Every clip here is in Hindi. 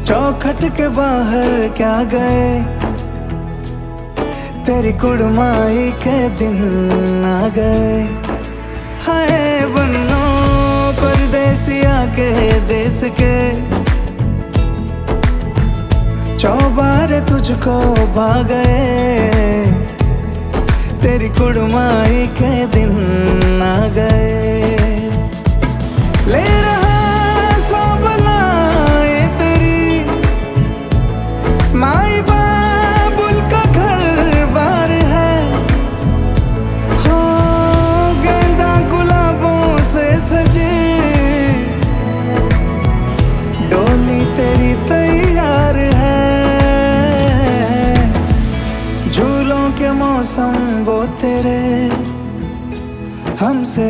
चौखट के बाहर क्या गए, तेरी कुड़माई के दिन आ गए। हाय बन्नो परदेसिया के देश के, चौबारे तुझको भा गए, तेरी कुड़माई के दिन आ गए। ले रहा सब लाए तेरी माई बाबुल का घर बार है, हो गेंदा गुलाबों से सजी डोली तेरी तैयार है। झूलों के मौसम वो तेरे, हमसे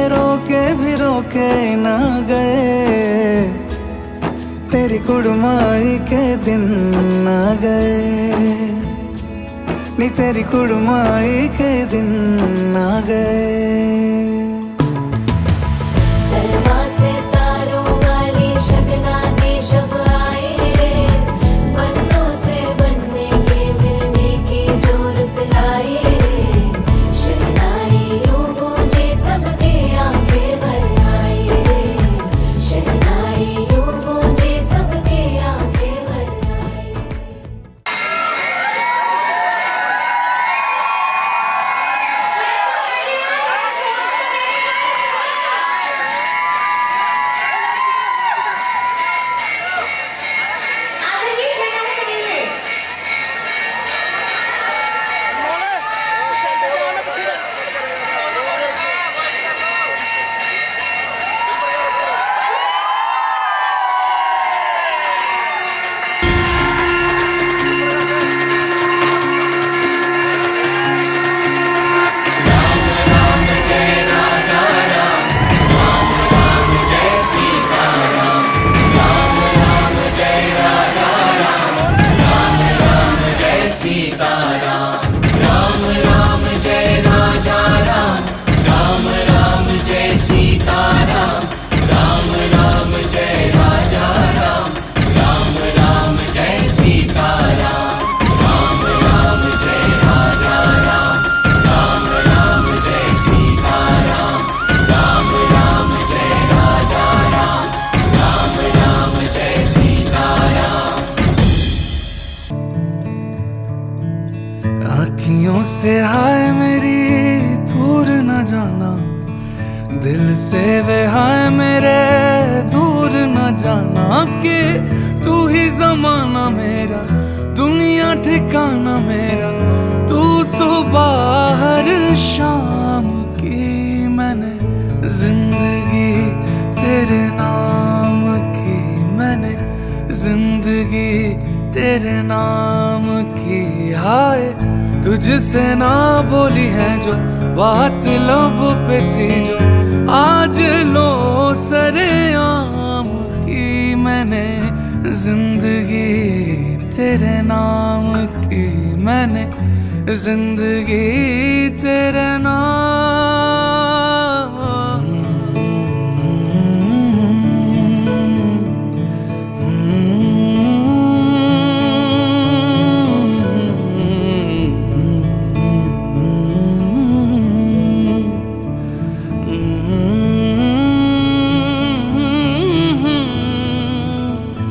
रोके भी रोके ना गए, तेरी कुड़माई के दिन आ गए, नी तेरी कुड़माई के दिन आ गए। आँखियों से हाय मेरी दूर न जाना, दिल से वे हाय मेरे दूर न जाना, कि तू ही ज़माना मेरा, दुनिया ठिकाना मेरा, तू सुबह हर शाम की, मैंने जिंदगी तेरे नाम की, मैंने जिंदगी तेरे नाम की। हाय तुझसे ना बोली है जो बात लब पे थी, जो आज लो सरेआम की, मैंने जिंदगी तेरे नाम की, मैंने जिंदगी तेरे नाम।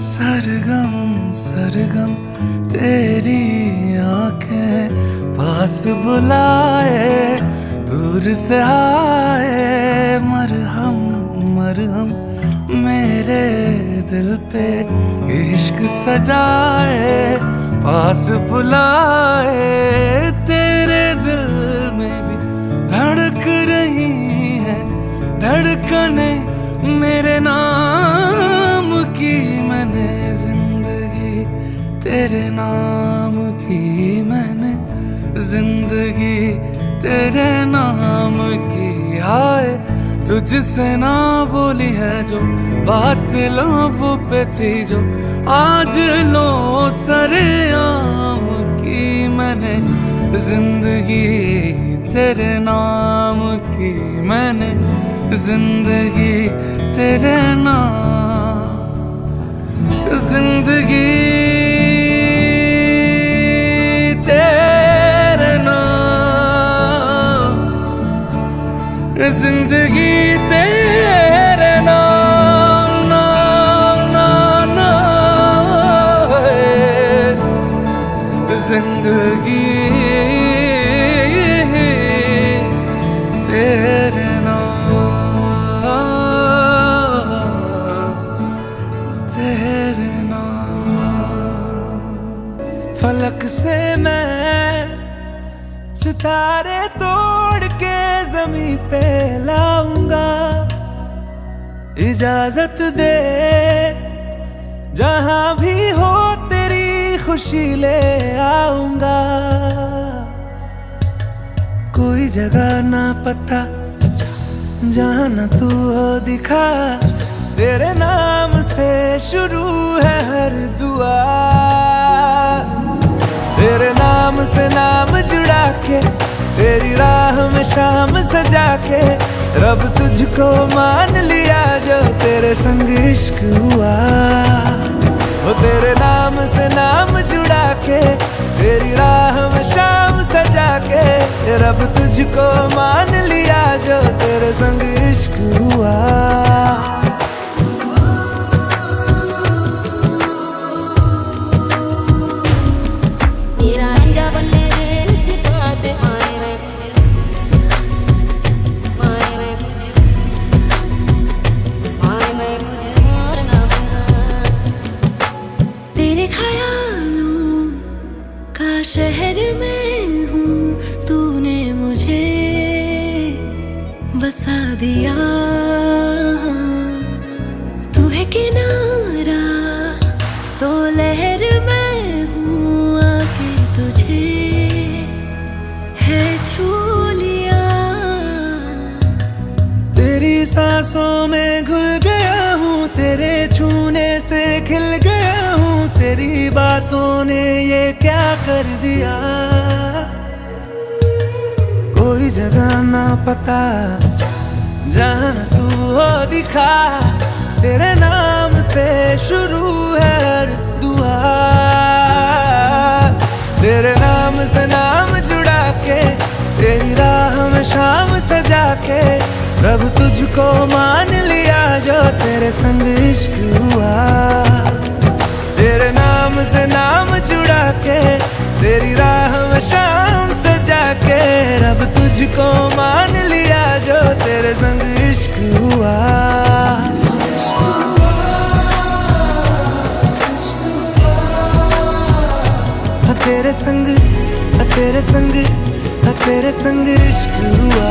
सरगम सरगम तेरी आंखें पास बुलाए, दूर से आए, मरहम मरहम मेरे दिल पे इश्क सजाए, पास बुलाए, तेरे दिल में भी धड़क रही है धड़कने मेरे नाम की, मैंने जिंदगी तेरे नाम की, मैंने जिंदगी तेरे नाम की। हाय तुझसे ना बोली है जो बात लोगों पे थी, जो आज लो सरेआम की, मैंने जिंदगी तेरे नाम की, मैंने जिंदगी तेरे नाम, जिंदगी जिंदगी तेरे नाम नाम नाम नाम है। जिंदगी तेरे नाम, तेरे नाम। फलक से मैं सितारे तोड़ के जमीन पे लाऊंगा। इजाजत दे जहां भी हो तेरी खुशी ले आऊंगा। कोई जगह ना पता जहां न तू हो दिखा। तेरे नाम से शुरू है हर दुआ। तेरे नाम से नाम जुड़ा के तेरी राह में शाम सजा के रब तुझको मान लिया जो तेरे संग इश्क हुआ। वो तेरे नाम से नाम जुड़ा के तेरी राह में शाम सजा के रब तुझको मान लिया जो तेरे संग इश्क हुआ। शहर में हूँ तूने मुझे बसा दिया। तू है किनारा तो लहर में हूँ आके तुझे है छू लिया। तेरी सांसों में घुल गया हूँ तेरे छूने से खिल गया हूँ। तेरी बातों ने ये क्या कर दिया। कोई जगह ना पता जहां न तू हो दिखा। तेरे नाम से शुरू है हर दुआ। तेरे नाम से नाम जुड़ा के तेरी राह में शाम सजा के रब तुझको मान लिया जो तेरे संग इश्क हुआ। तेरे नाम से नाम जुड़ा के तेरी राह में शाम सजा के रब तुझको मान लिया जो तेरे संग इश्क हुआ। तेरे संग तेरे संग तेरे संग इश्क हुआ।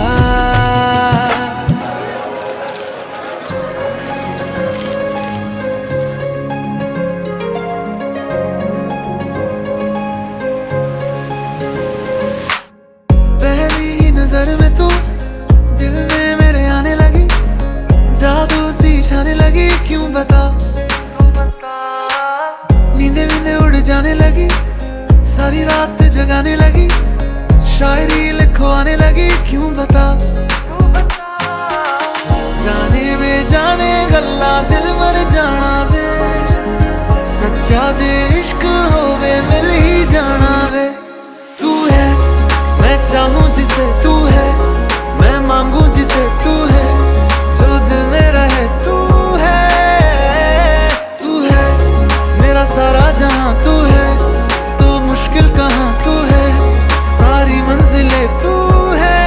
नजर में तू दिल में मेरे आने लगी। जादू सी छाने लगी क्यों बता। नींदे नींदे उड़ जाने लगी सारी रात जगाने लगी। शायरी लिखवाने लगी क्यों बता। जाने वे जाने गल्ला दिल मर जाना वे। सच्चा जे इश्क होवे मिल ही जाना वे। तू है मैं चाहूं जिसे तू है। मैं मांगू जिसे तू है। जो दिल में रहे तू है। तू है मेरा सारा जहां तू है। तो मुश्किल कहाँ तू है। सारी मंजिलें तू है।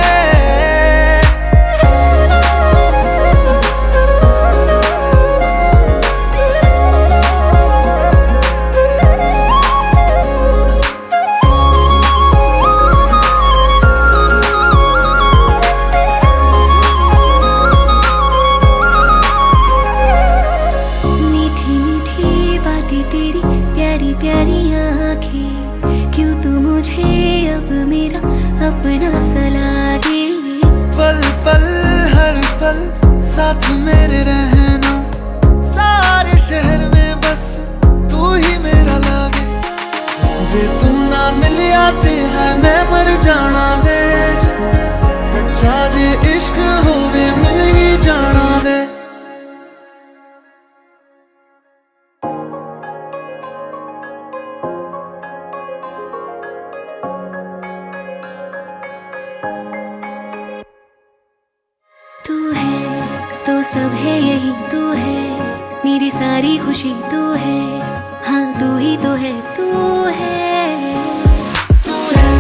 प्यारी आँखें क्यों तू मुझे अब मेरा अपना सा लागे। पल पल हर पल साथ मेरे रहना। सारे शहर में बस तू ही मेरा लागे। जे तू ना मिल आते है मैं मर जाना वे। सच्चा जे इश्क होवे मिल ही जाना वे। है यही तू है, मेरी सारी खुशी तू है, हाँ तू ही तो है, तू है। तू है,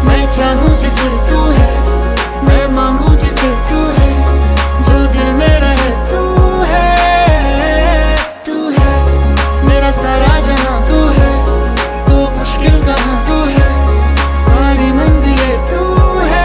मैं चाहूँ जिसे तू है, मैं मांगू जिसे तू है, जो दिल में रहे तू है। तू है मेरा सारा जहां, तू है तो मुश्किल कहाँ, तू है सारी मंजिलें तू है।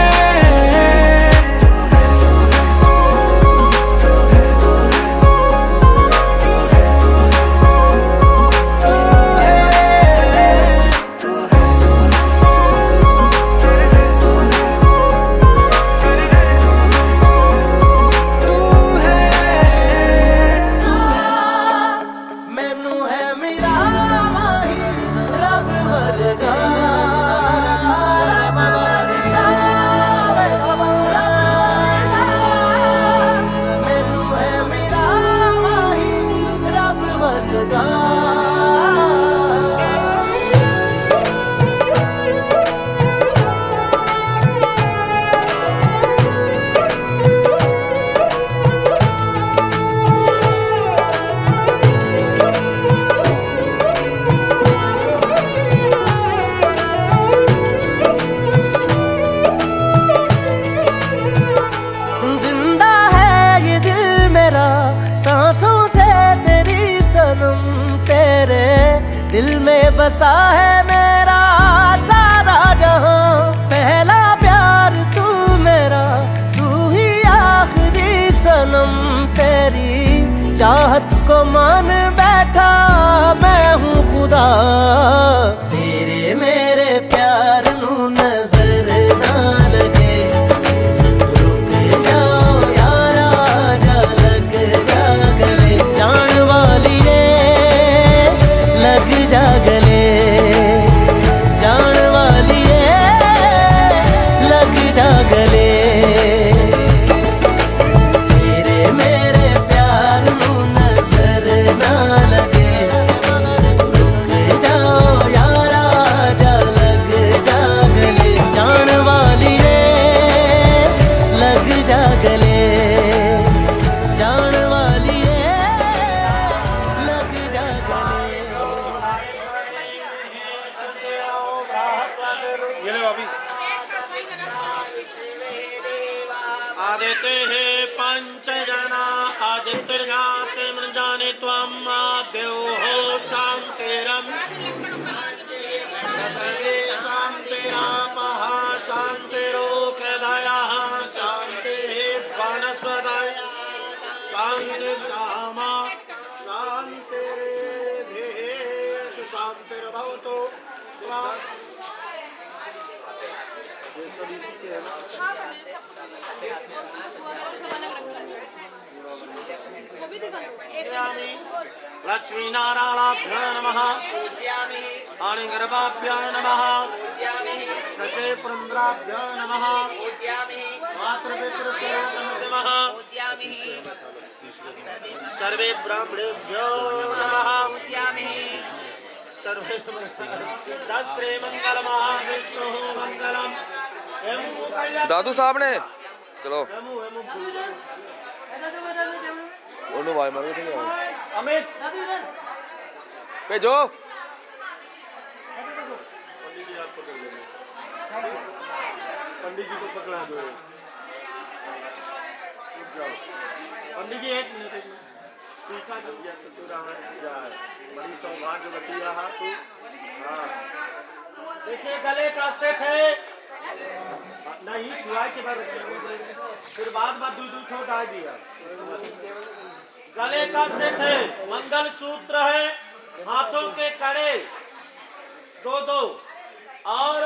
सांसों से तेरी सनम, तेरे दिल में बसा है मेरा सारा जहां। पहला प्यार तू मेरा, तू ही आखिरी सनम। तेरी चाहत को मान बैठा मैं हूँ खुदा, तेरे मेरे प्यार नू नजर ना लगे। रुक जाओ यारा, जा लग जा गले, जान वालिए लग जा गले, जान वालिए लग जा गले। तेरे मेरे प्यार नू नजर ना लगे। रुक जाओ यारा, जा लग जा गले, जान वालिए लग जा गले, जान वालिए लग जा गले। ये ले भाभी। आदित्य हे पंचजना आदित्यर्घाते मृजाने त्वं देवो शान्तिरं सर्वे शान्तिरापः शान्तिरोषधयः शान्तिः वनस्पतयः शान्तिर्सामा शान्तिर्देहेषु शान्तिर्भवतु। ये सब इसी के है ना। लक्ष्मी नारायणाभ्यो नमः, अणिगर्भाभ्यो नमः, सचे पुरंद्राभ्यो नमः, मातृपितृचरणो नमः, सर्वे ब्राह्मणेभ्यो नमः, सर्वे दस्रे मंगल महाविष्णु मंगलम। दादू साहब ने चलो ਉਹਨੂੰ ਆਵਾਜ਼ ਮਾਰ ਕੇ अमित भेजो। पंडित जी को पकड़ा दो। पंडित जी एक मिनट तीखा जो दिया बड़ी सौभाग्यवती रहा तू। हाँ देखिए गले का सेट है नहीं छुआ के बाद फिर बाद दूध उठो डाल दिया। गले का सेट है, मंगल सूत्र है, हाथों के कड़े दो दो और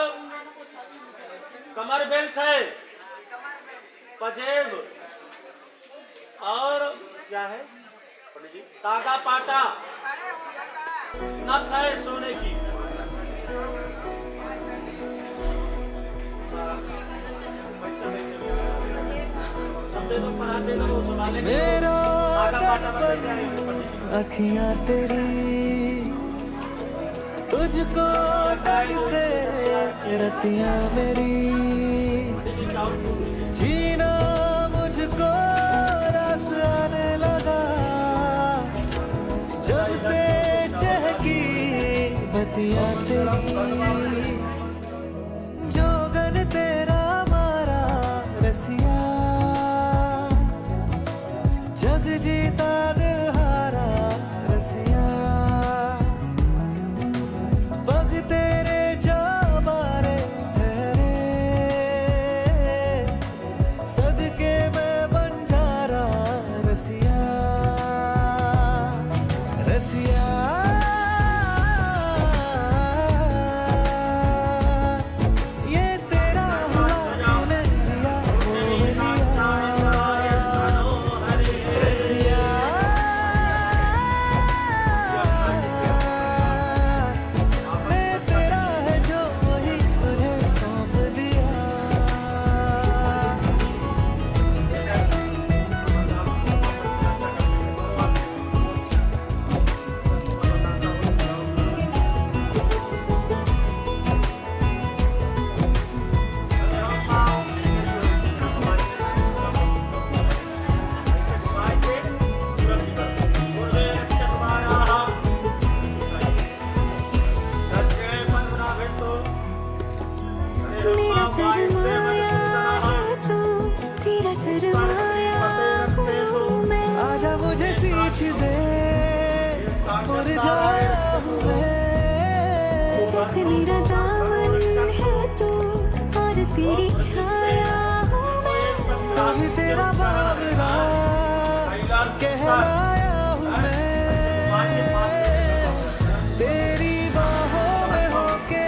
कमर बेल्ट है, पजेब और क्या है तागा पाटा, नथ है सोने की। मेरा अखियां तेरी तुझको से रतियां मेरी, जीना मुझको रस आने लगा। रतिया तेरी जोगन तेरा मारा रसिया जग जीता दिल हारा रसिया पग तेरे जा बारे ठहरे सदके मैं बंजारा रसिया रसिया ये तेरा हुआ तूने जिया रसिया मैं तेरा है जो वही तुझे सौंप दिया मेरा सरमाया है तू, तेरा सरमाया हूँ मैं। आजा मुझे सींच दे मुरझाया हूँ मैं जैसे मेरा दामन है तू और तेरी छाया हूँ मैं। अभी तेरा बाबरा कहलाया हूँ मैं तेरी बाहों में होके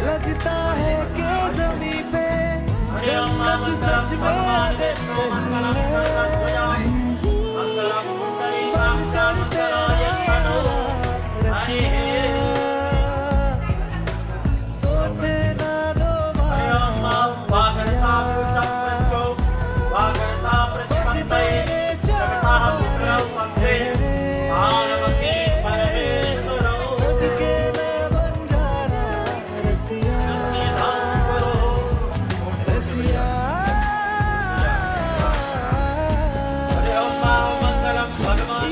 लगता है कि ज़मीं पे जन्नत सच में आ गई सोचे ना सदके मैं बंजारा रसिया रसिया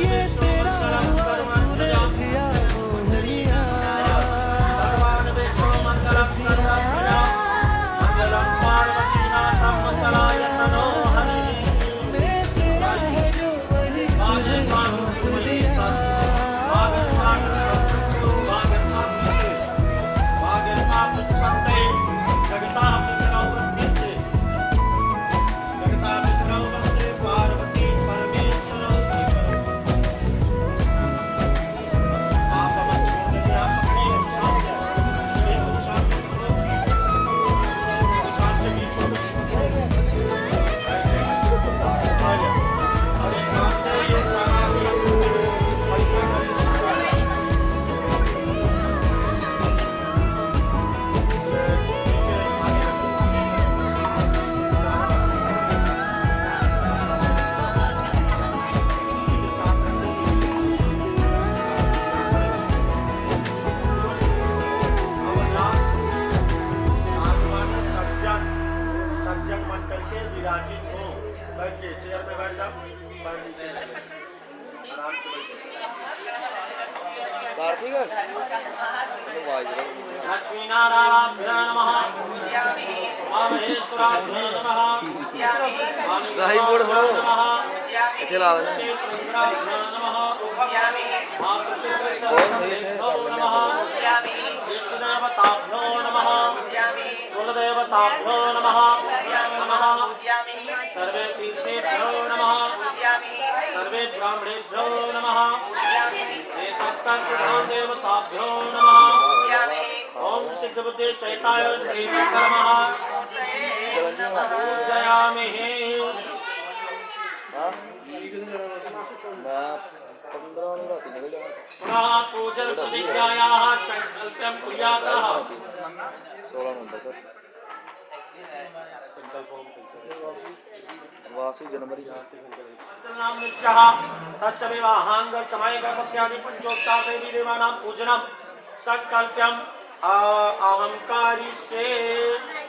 ये तेरा हुआ तूने जिया मोहलिया मैं तेरा है जो वही तुझे सौंप दिया पार्वती परमेश्वर सज्जन बन करके विराजित हो। बैठिए, चेयर में बैठ जाओ, पैर नीचे रखिए, आराम से बैठिए। कार्तिक लक्ष्मी नारायणाभ्याय नमः, महेश्वराभ्याय नमः, राही बोर्ड बड़ो। नमः, इथे ला देना। इंद्राभ्याय नमः, नमः, इष्टदेवताभ्यो नमः, कुलदेवताभ्यो नमः, नमः, सर्वे तीर्थेभ्यो नमः, सर्वे ब्राह्मणेभ्यो नमः, एतत्तत्सुधां देवताभ्यो नमः। ओम सिद्धबुद्धि सहिताय श्री नमः पूजयामि। पुनः पूजन प्रतिज्ञायाः संकल्पं कुर्यातः। 16 नंबर सर 82 जनवरी नाम निश्चः तस्य विवाहांग समय गणपत्यादि पंचोपचार देवी देवानां पूजनम संकल्प्यम अहंकारी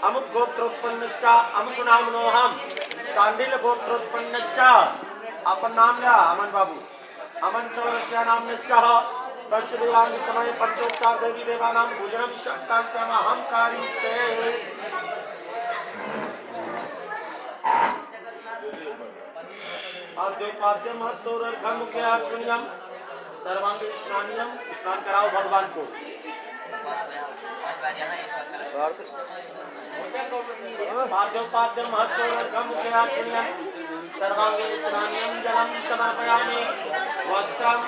अमुक गोत्रोत्पन्नस्य अमुक नामनोहम सांडिल गोत्रोत्पन्नस्य अपन नाम लिया अमन बाबू अमन चौरस्य नाम निश्चः तस्य देवांग समय पंचोपचार देवी देवानां भोजनम शक्तांतम अहंकारी से आद्योपाद्यम हस्तोरर्घम मुखे आचमनीयम सर्वांग स्नानियम। स्नान कराओ भगवान को। आद्योपाद्यम हस्तोरर्घम मुखे आचमनीयम सर्वांग स्नानियम जलम समर्पयामि। वस्त्रम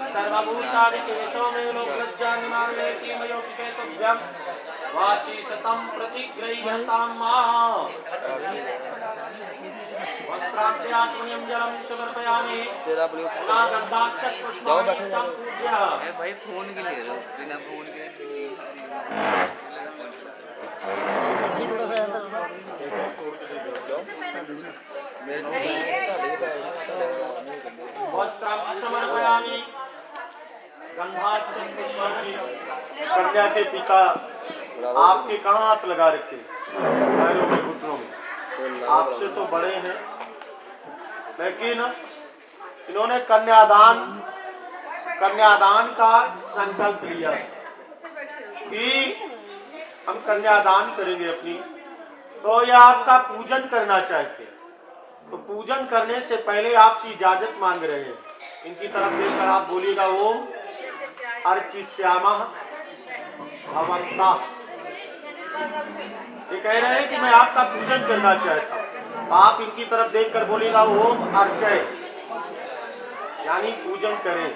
सर्वभूषादि केशो मे लोकलज्जानिमानलेति मयोपितेतुभ्यं वासीशतं प्रतिगृह्यतां मां। वस्त्रार्थे आचमनीयं जलं समर्पयामि। तेरा ब्लू नागन्धाक्षत पुष्पाणि सम्पूज्य। भाई फोन के लिए बिना फोन के वस्त्रार्थे समर्पयामि। गंधाक्षत पुष्पाणि। कन्या के पिता आपके कहाँ हाथ लगा रखे? पैरों में, घुटनों में। आपसे तो बड़े हैं, लेकिन इन्होंने कन्यादान का संकल्प लिया कि हम कन्यादान करेंगे अपनी। तो ये आपका पूजन करना चाहते हैं। तो पूजन करने से पहले आपसे इजाजत मांग रहे हैं। इनकी तरफ देखकर आप बोलिएगा ओम अर्चिष्यामः भवन्तः। ये कह रहे हैं कि मैं आपका पूजन करना चाहता हूँ। आप इनकी तरफ देखकर बोलिएगा ओम अर्चय, यानी पूजन करें।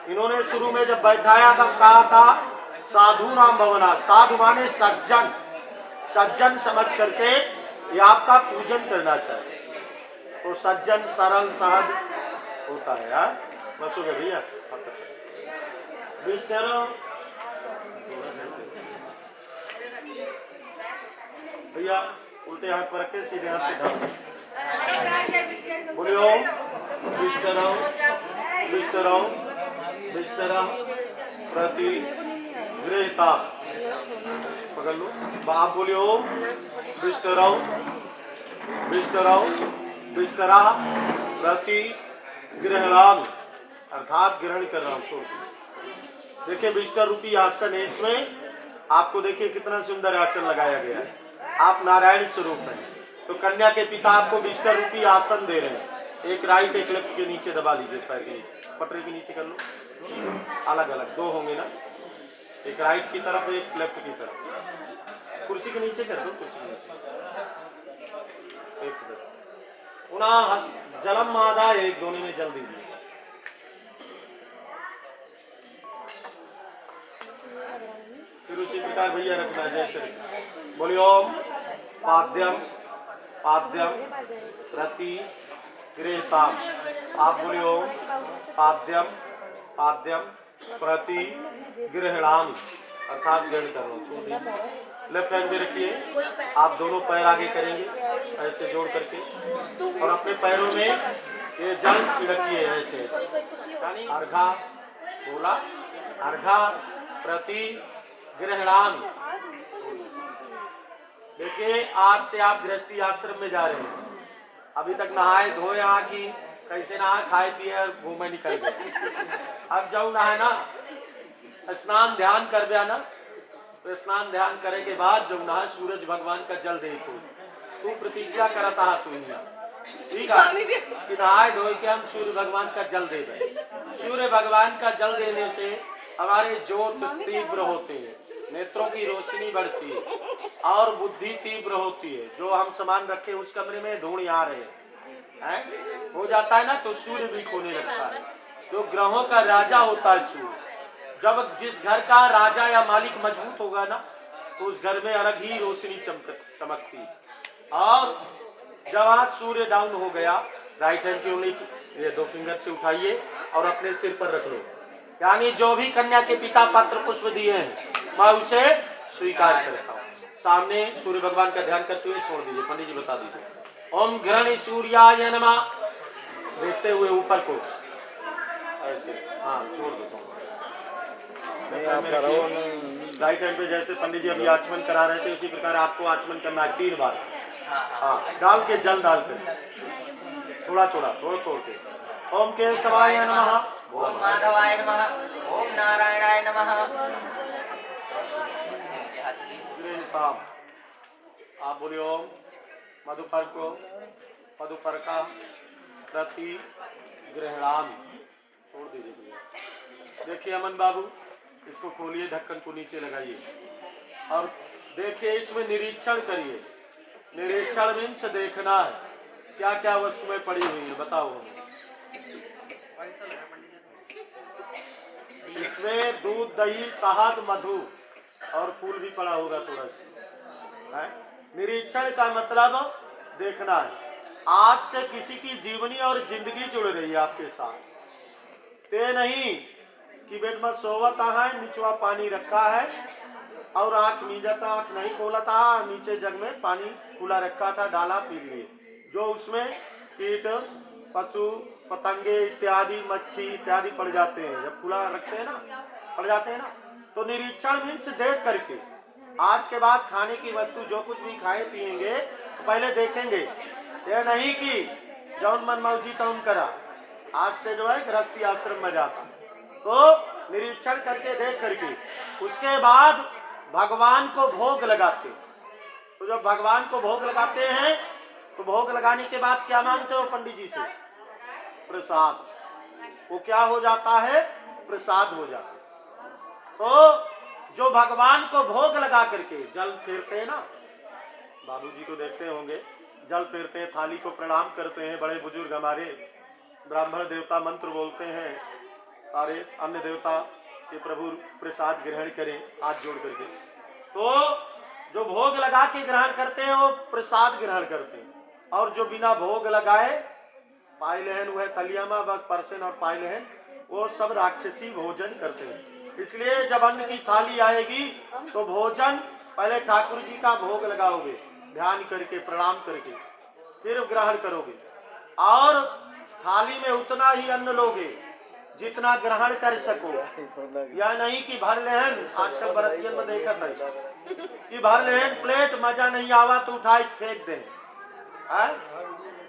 इन्होंने शुरू में जब बैठाया तब कहा था साधु नाम भवना। साधु माने सज्जन, सज्जन समझ करके ये आपका पूजन करना चाहिए। तो सज्जन सरल सहज होता है यार। बस हो गया भैया। भैया उल्टे हाथ पर रखे सीधे हाथ से ढाल। बोलियो विष्टरौ विष्टरौ विष्टरः प्रति गृहीता। पकड़ लो। आप बोलियो विष्टरौ विष्टरौ विष्टरः प्रति गृह्णामि, अर्थात ग्रहण कर रहा हूँ। छोड़ देखिए विष्टर रूपी आसन है। इसमें आपको देखिए कितना सुंदर आसन लगाया गया है। आप नारायण स्वरूप हैं। तो कन्या के पिता आपको विष्टर रूपी आसन दे रहे हैं। एक राइट एक लेफ्ट के नीचे दबा लीजिए, पैर के नीचे, पटरी के नीचे कर लो। अलग अलग दो होंगे ना, एक राइट की तरफ एक लेफ्ट की तरफ। कुर्सी के नीचे कर दो, कुर्सी के नीचे एक पुनः जलम मादा एक दोनों में जल दीजिए। फिर उसी प्रकार भैया रखना जैसे बोलिए ओम पाद्यम पाद्यम प्रति गृहीताम। आप बोलिए ओम पाद्यम पाद्यम प्रति गृह्णामि, अर्थात ग्रहण कर लो। छोड़ दीजिए। लेफ्ट हैंड में रखिए। आप दोनों पैर आगे करेंगे ऐसे जोड़ करके और अपने पैरों में ये जल छिड़किए ऐसे यानी अर्घा बोला अर्घा प्रति गृह्णामि। देखिए आज से आप गृहस्थी आश्रम में जा रहे हैं। अभी तक नहाए धोए यहाँ की कैसे नहा खाए पिए और घूमे निकल गए। अब जाऊ नहाए ना स्नान ध्यान कर दिया ना, तो स्नान ध्यान करे के बाद जब नहा सूरज भगवान का जल दे तू प्रतिज्ञा करता है तू ठीक है। नहाए धोए के हम सूर्य भगवान का जल दे दें। सूर्य भगवान का जल देने से हमारे ज्योत तीव्र होते हैं, नेत्रों की रोशनी बढ़ती है और बुद्धि तीव्र होती है। जो हम सामान रखे उस कमरे में ढूंढ आ रहे हैं हो जाता है ना, तो सूर्य भी खोने लगता है। जो ग्रहों का राजा होता है सूर्य, जब जिस घर का राजा या मालिक मजबूत होगा ना तो उस घर में अलग ही रोशनी चमकती। और जब आज सूर्य डाउन हो गया, राइट हैंड की उंगली ये दो फिंगर से उठाइए और अपने सिर पर रख लो। यानी जो भी कन्या के पिता पत्र पुष्प दिए हैं मैं उसे स्वीकार करता हूँ। सामने सूर्य भगवान का ध्यान करते हुए छोड़ दीजिए। पंडित जी बता दीजिए ओम ग्रहणी सूर्याय नमः। देखते हुए ऊपर को ऐसे हाँ छोड़ दो। राइट हैंड पे जैसे पंडित जी अभी आचमन करा रहे थे उसी प्रकार आपको आचमन करना है 3 बार। हाँ डाल के जल डाल कर थोड़ा थोड़ा तोड़ के ओम केशवाय नमः, ओम माधवाय नमः, ओम नारायणाय नमः। गृहताम आप बोलिए ओम मधुपर को मधुपर का प्रति ग्रहणाम छोड़ दीजिए भैया। देखिए अमन बाबू, इसको खोलिए, ढक्कन को नीचे लगाइए और देखिए, इसमें निरीक्षण करिए। निरीक्षण मीन्स देखना है क्या क्या वस्तुएं पड़ी हुई है, बताओ हमें। इसमें दूध, दही, शहद, मधु और फूल भी पड़ा होगा थोड़ा सा। निरीक्षण का मतलब देखना है। आज से किसी की जीवनी और जिंदगी जुड़ रही है आपके साथ। ते नहीं कि बेड में सोवा कहाँ है, नीचवा पानी रखा है और आंख मीजता, आंख नहीं खोला था, नीचे जग में पानी खुला रखा था, डाला पी लिए। जो उसमें कीट, पशु, पतंगे इत्यादि, मक्खी इत्यादि पड़ जाते हैं। जब खुला रखते हैं ना, पड़ जाते हैं ना। तो निरीक्षण मीन्स देख करके। आज के बाद खाने की वस्तु जो कुछ भी खाए पिएंगे तो पहले देखेंगे। ये नहीं कि जौन मन मौजी तौन करा। आज से जो है गृहस्थी आश्रम में जाता, तो निरीक्षण करके देख करके उसके बाद भगवान को भोग लगाते। तो जब भगवान को भोग लगाते हैं तो भोग लगाने के बाद क्या मांगते हो पंडित जी से? प्रसाद। वो क्या हो जाता है? प्रसाद हो जाता है। तो जो भगवान को भोग लगा करके जल फेरते हैं ना, बाबूजी को देखते होंगे, जल फेरते हैं, थाली को प्रणाम करते हैं। बड़े बुजुर्ग हमारे ब्राह्मण देवता मंत्र बोलते हैं, सारे अन्य देवता के प्रभु प्रसाद ग्रहण करें हाथ जोड़ करके। तो जो भोग लगा के ग्रहण करते हैं वो प्रसाद ग्रहण करते हैं, और जो बिना भोग लगाए पाए लहन वह थलियामा बस परसेन और पाए लहन, वो सब राक्षसी भोजन करते हैं। इसलिए जब अन्न की थाली आएगी तो भोजन पहले ठाकुर जी का भोग लगाओगे, ध्यान करके प्रणाम करके, फिर ग्रहण करोगे। और थाली में उतना ही अन्न लोगे जितना ग्रहण कर सको। या नहीं कि भर लेहन, आजकल बरतियन में देखा था कि भर लेहन प्लेट, मजा नहीं आवा तो उठाई फेंक दे।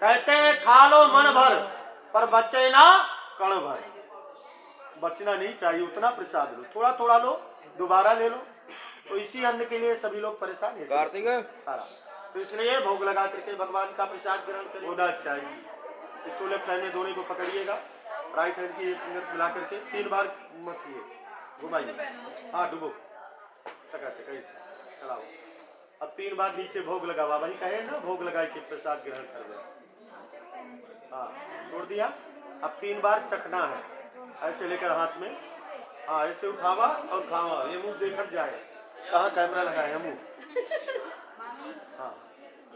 कहते हैं खा लो मन भर पर बचे ना कण भर। बचना नहीं चाहिए, उतना प्रसाद लो, थोड़ा थोड़ा लो, दोबारा ले लो। तो इसी अन्न के लिए सभी लोग परेशान है सारा। तो इसलिए भोग लगा करके भगवान का प्रसाद ग्रहण होना चाहिए। इसको लेफ्ट हैंड में दोनों को पकड़िएगा, राइट हैंड की एक फिंगर मिला करके 3 बार मथिए, घुमाइए, हाँ डुबो, चका चलाओ। अब 3 बार नीचे भोग लगावा, वही कहे ना भोग लगाए के प्रसाद ग्रहण कर दे। हाँ छोड़ दिया। अब 3 बार चखना है, ऐसे लेकर हाथ में, हाँ ऐसे उठावा और खावा। ये मुंह देखा जाए, कहाँ कैमरा लगाए मुंह, हाँ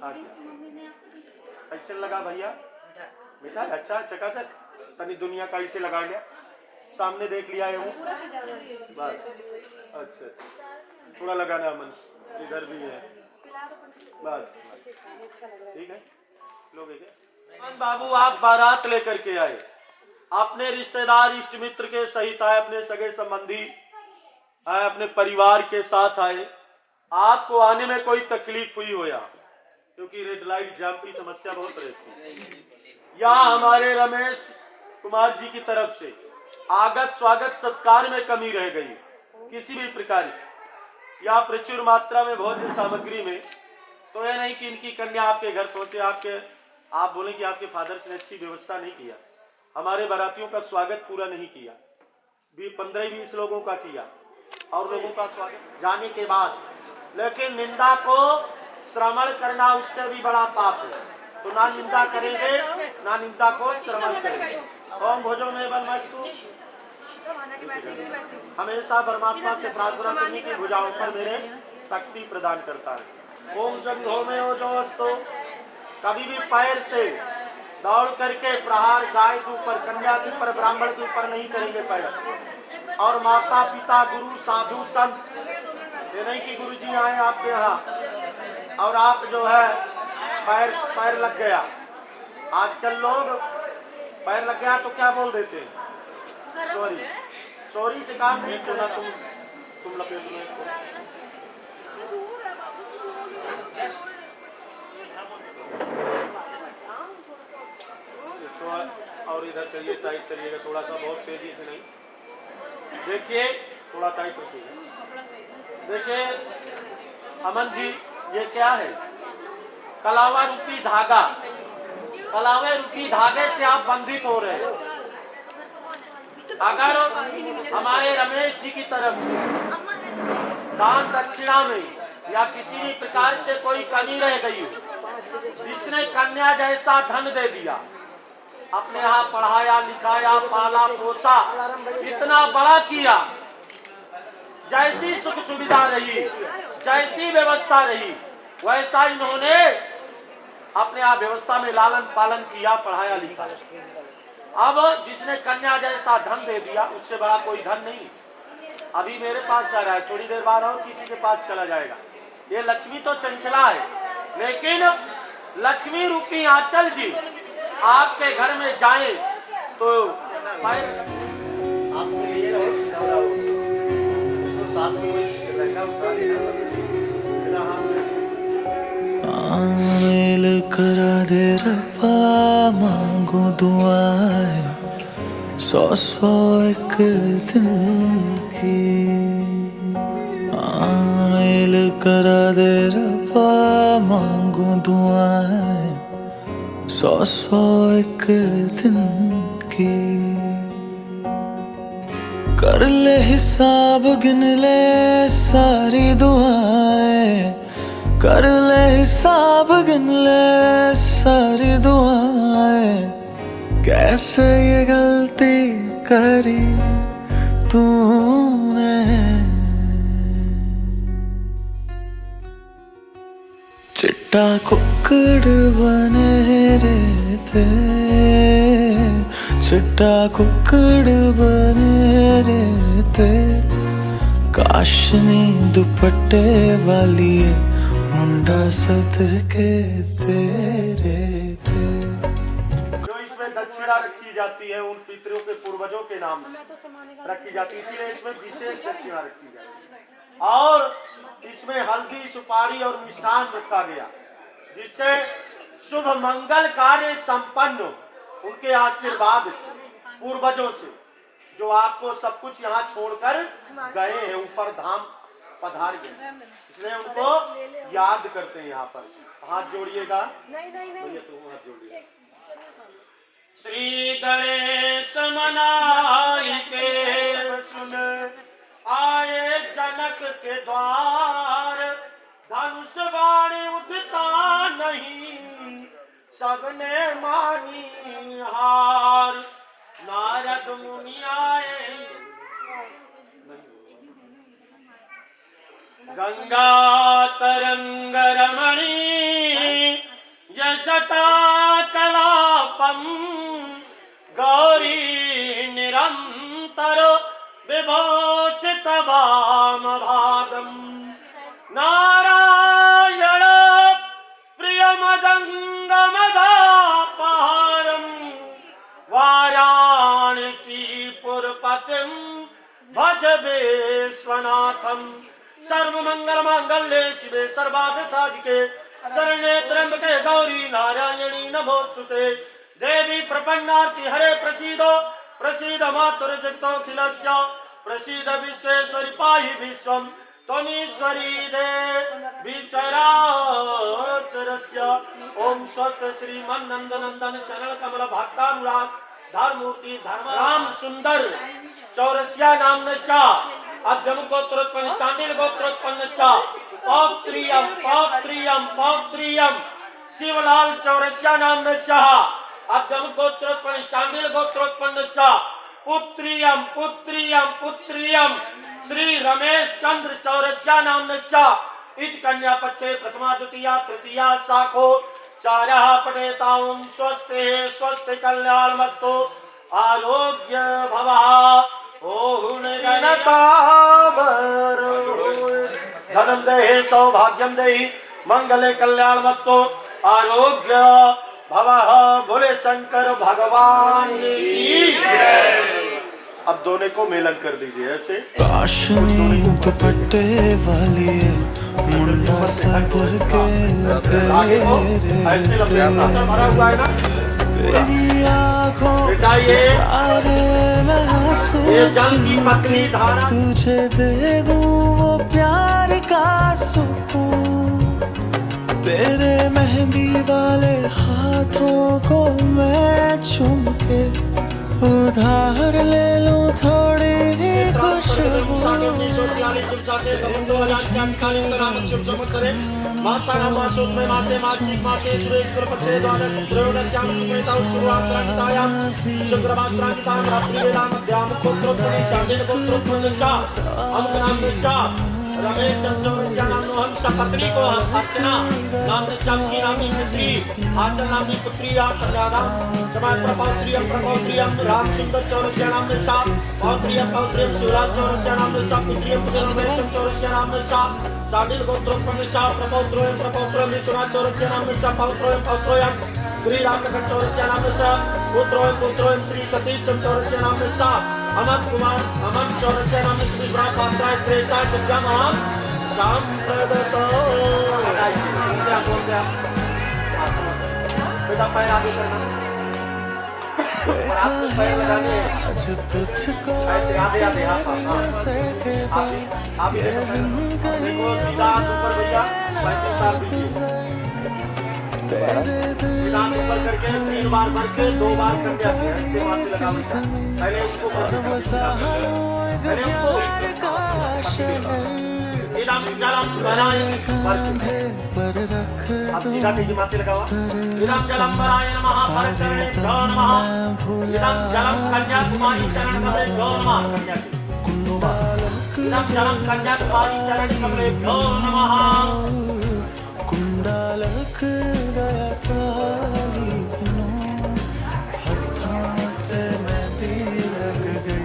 हाँ ऐसे लगा भैया, बेटा अच्छा चकाचक, तनी दुनिया का इसे लगा लिया, सामने देख लिया है वो बस। अच्छा थोड़ा लगाना मन, इधर भी है बस, ठीक है। लोग बाबू आप बारात लेकर के आए, अपने रिश्तेदार इष्ट मित्र के सहित आए, अपने सगे संबंधी आए, अपने परिवार के साथ आए। आपको आने में कोई तकलीफ हुई हो या, क्योंकि रेड लाइट जाम की समस्या बहुत रहती है, या हमारे रमेश कुमार जी की तरफ से आगत स्वागत सत्कार में कमी रह गई किसी भी प्रकार से, या प्रचुर मात्रा में भोजन सामग्री में, तो यह नहीं कि इनकी कन्या आपके घर पहुंचे, आप बोले कि आपके फादर ने अच्छी व्यवस्था नहीं किया, हमारे बारातियों का स्वागत पूरा नहीं किया, भी 15-20 लोगों का किया और लोगों का स्वागत जाने के बाद। लेकिन निंदा को श्रवण करना उससे भी बड़ा पाप है, तो ना निंदा करेंगे ना निंदा को श्रवण करेंगे। ओम भोजो में बलमस्तु, हमेशा परमात्मा से प्रार्थना करने की भुजाओं पर मेरे शक्ति प्रदान करता है। ओम जंगो में हो जो अस्तो, कभी भी पैर से दौड़ करके प्रहार गाय के ऊपर, कन्या के ऊपर, ब्राह्मण के ऊपर नहीं करेंगे पैर से। और माता पिता गुरु साधु संत, ये नहीं कि गुरु जी आए आपके यहाँ और आप जो है पैर लग गया। आजकल लोग पैर लग गया तो क्या बोल देते हैं, सॉरी सॉरी से काम नहीं चला, तुम लपेट लो। इसको और इधर करिए, टाइट करिएगा थोड़ा सा, बहुत तेजी से नहीं। देखिए थोड़ा टाइट रखिए। देखिए अमन जी, ये क्या है? कलावा रूपी धागा। कलावे रूपी धागे से आप बंधित हो रहे हैं। अगर हमारे रमेश जी की तरफ से दान दक्षिणा में या किसी भी प्रकार से कोई कमी रह गई हो, जिसने कन्या जैसा धन दे दिया, अपने यहाँ पढ़ाया लिखाया पाला पोसा, इतना बड़ा किया, जैसी सुख सुविधा रही, जैसी व्यवस्था रही, वैसा इन्होंने अपने आप व्यवस्था में लालन पालन किया, पढ़ाया लिखाया। अब जिसने कन्या जैसा धन दे दिया, उससे बड़ा कोई धन नहीं। अभी मेरे पास आ रहा है, थोड़ी देर बाद और किसी के पास चला जाएगा। ये लक्ष्मी तो चंचला है, लेकिन लक्ष्मी रूपी आंचल जी आपके घर में जाए तो आपके लिए रहो, सीधा रहो, उसको साथ में वही लहंगा उठा देना। मेल करा दे रब्बा, मांगो दुआएं 100 एक दिन की। मेल करा दे रब्बा, मांगो दुआएं 100 एक दिन की। कर ले हिसाब, गिन ले सारी दुआएं, कर ले हिसाब, गिन ले सारी दुआएं। कैसे ये गलती करी तूने, चिट्टा कुक्कड़ बने रहते, चिट्टा कुक्कड़ बने रहते। काशनी दुपट्टे वाली मुंडा सदके तेरे थे। जो इसमें दक्षिणा रखी जाती है उन पितरों के पूर्वजों के नाम से रखी जाती है, इसीलिए इसमें विशेष दक्षिणा रखी जाती है। और इसमें हल्दी सुपारी और मिष्ठान रखा गया, जिससे शुभ मंगल कार्य संपन्न हो। उनके आशीर्वाद से, पूर्वजों से, जो आपको सब कुछ यहाँ छोड़कर गए हैं, ऊपर धाम पधार गए, इसलिए उनको याद करते हैं। यहाँ पर हाथ जोड़िएगा, नहीं तो हाथ जोड़िए। श्री गणेश मनाई के सुन आए जनक के द्वार, धनुष बाणी उठता नहीं सबने मानी हार। नारद मुनि आए गंगा तरंग रमणी, ये जटा कलापम गौरी निरंतर विभूषित वाम भागम। नारायण प्रिय मदंग मदापहारम, वाराणसीपुरपतिं भज विश्वनाथम। सर्वमंगल मांगल्ये शिवे सर्वार्थ साधिके, शरण्ये त्र्यंबके गौरी नारायणी नमोस्तुते। देवी प्रपन्नार्ति हरे प्रसीदो, प्रसीद मातुर जगतोऽखिलस्य, प्रसीद विश्वेश्वरि पाहि विश्वं। त्वमीश्वरी देवी चराचरस्य। ओम स्वस्थ श्रीमन्नंदनंदन चरण कमल भक्तानुराग धर्मूर्ति धर्म राम सुंदर चौरसिया नामनस्य, अद्यम गोत्रोत्पन्न शांडिल गोत्रोत्पन्नस्य, पौत्रियम पौत्रियम पौत्रियम शिवलाल चौरसिया नामनस्य, अद्यम गोत्रोत्पन्न शांडिल गोत्रोत्पन्नस्य, पुत्रियम पुत्रियम पुत्रियम श्री रमेश चंद्र चौरसिया नामनस्य। इत कन्या पक्षे प्रथमा द्वितीया तृतीया शाखो चारः पठेतां। स्वस्ते स्वस्ति कल्याणमस्तु, आरोग्य भवः ओहुन जनता धनम देहि सौभाग्यम देहि मंगले कल्याणमस्तु, आरोग्य भवः। बोले शंकर भगवान की जय। अब दोनों को मेलन कर दीजिए ऐसे। काशनी दुपट्टे वाली मुंडा सदके तेरे ऐसे लपेटना भरा हुआ है ना। तेरी आँखों बेटा से सारे महसूस ये जल की पतली धारा तुझे दे दूं वो प्यार का सुकून। तेरे मेहंदी वाले हाथों को मैं चूम के उधार ले लूं थोड़ी खुशबू। रमेश चंद्र नाम पत्नी को अर्चना नाम की नामी पुत्री आचल नामी पुत्री समय प्रपौत्रियम राम सुंदर चौरसिया नाम पौत्रियम शिवराज चौरसिया नाम पुत्रियम शिवराम चौरसिया नाम साडिल गोत्रोत्पन्न प्रपौत्रोयम विश्वनाथ चौरसिया नाम पौत्रोयम श्री राम लखन चौरसिया नाम पुत्रोयम श्री सतीश चंद्र चौरसिया नाम अमन कुमार अमन चौरसिया नाम श्री ब्रह्म पात्राय श्रेष्ठा दिव्यम सांप्रदतो। बेटा पैर आगे करना, पैर लगाने ऐसे आधे आधे आप देखो सीधा ऊपर बेटा ऊपर करके 3 बार भर के 2 बार करके पहले उसको जलम बनाए अब सीधा तेजी मासे लगावा इदम जलम बनाए नमः परचरणे गो नमः इदम जलम कन्याकुमारी चरण कमले गो नमः इदम जलम कन्याकुमारी चरण कमले गो नमः। कुंडलक गया काली हथाते में लग गई।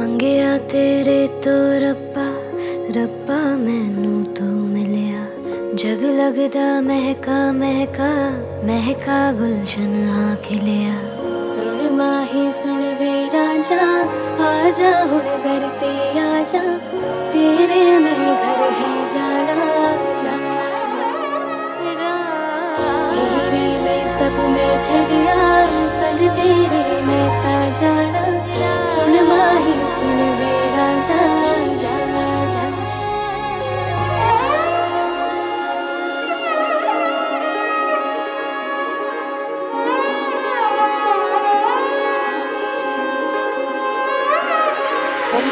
मंगया तेरे तो रब्बा रब्बा मैनू तू मिलिया जग लगदा महका महका महका गुलशन हाँ खिलिया। सुन माही सुन वे राजा आजा हुण दर ते आजा तेरे में घर है जाना जा तेरे लिए सब मैं छड़िया संग तेरे में ता जाना। सुन माही सुन वे राजा जा जा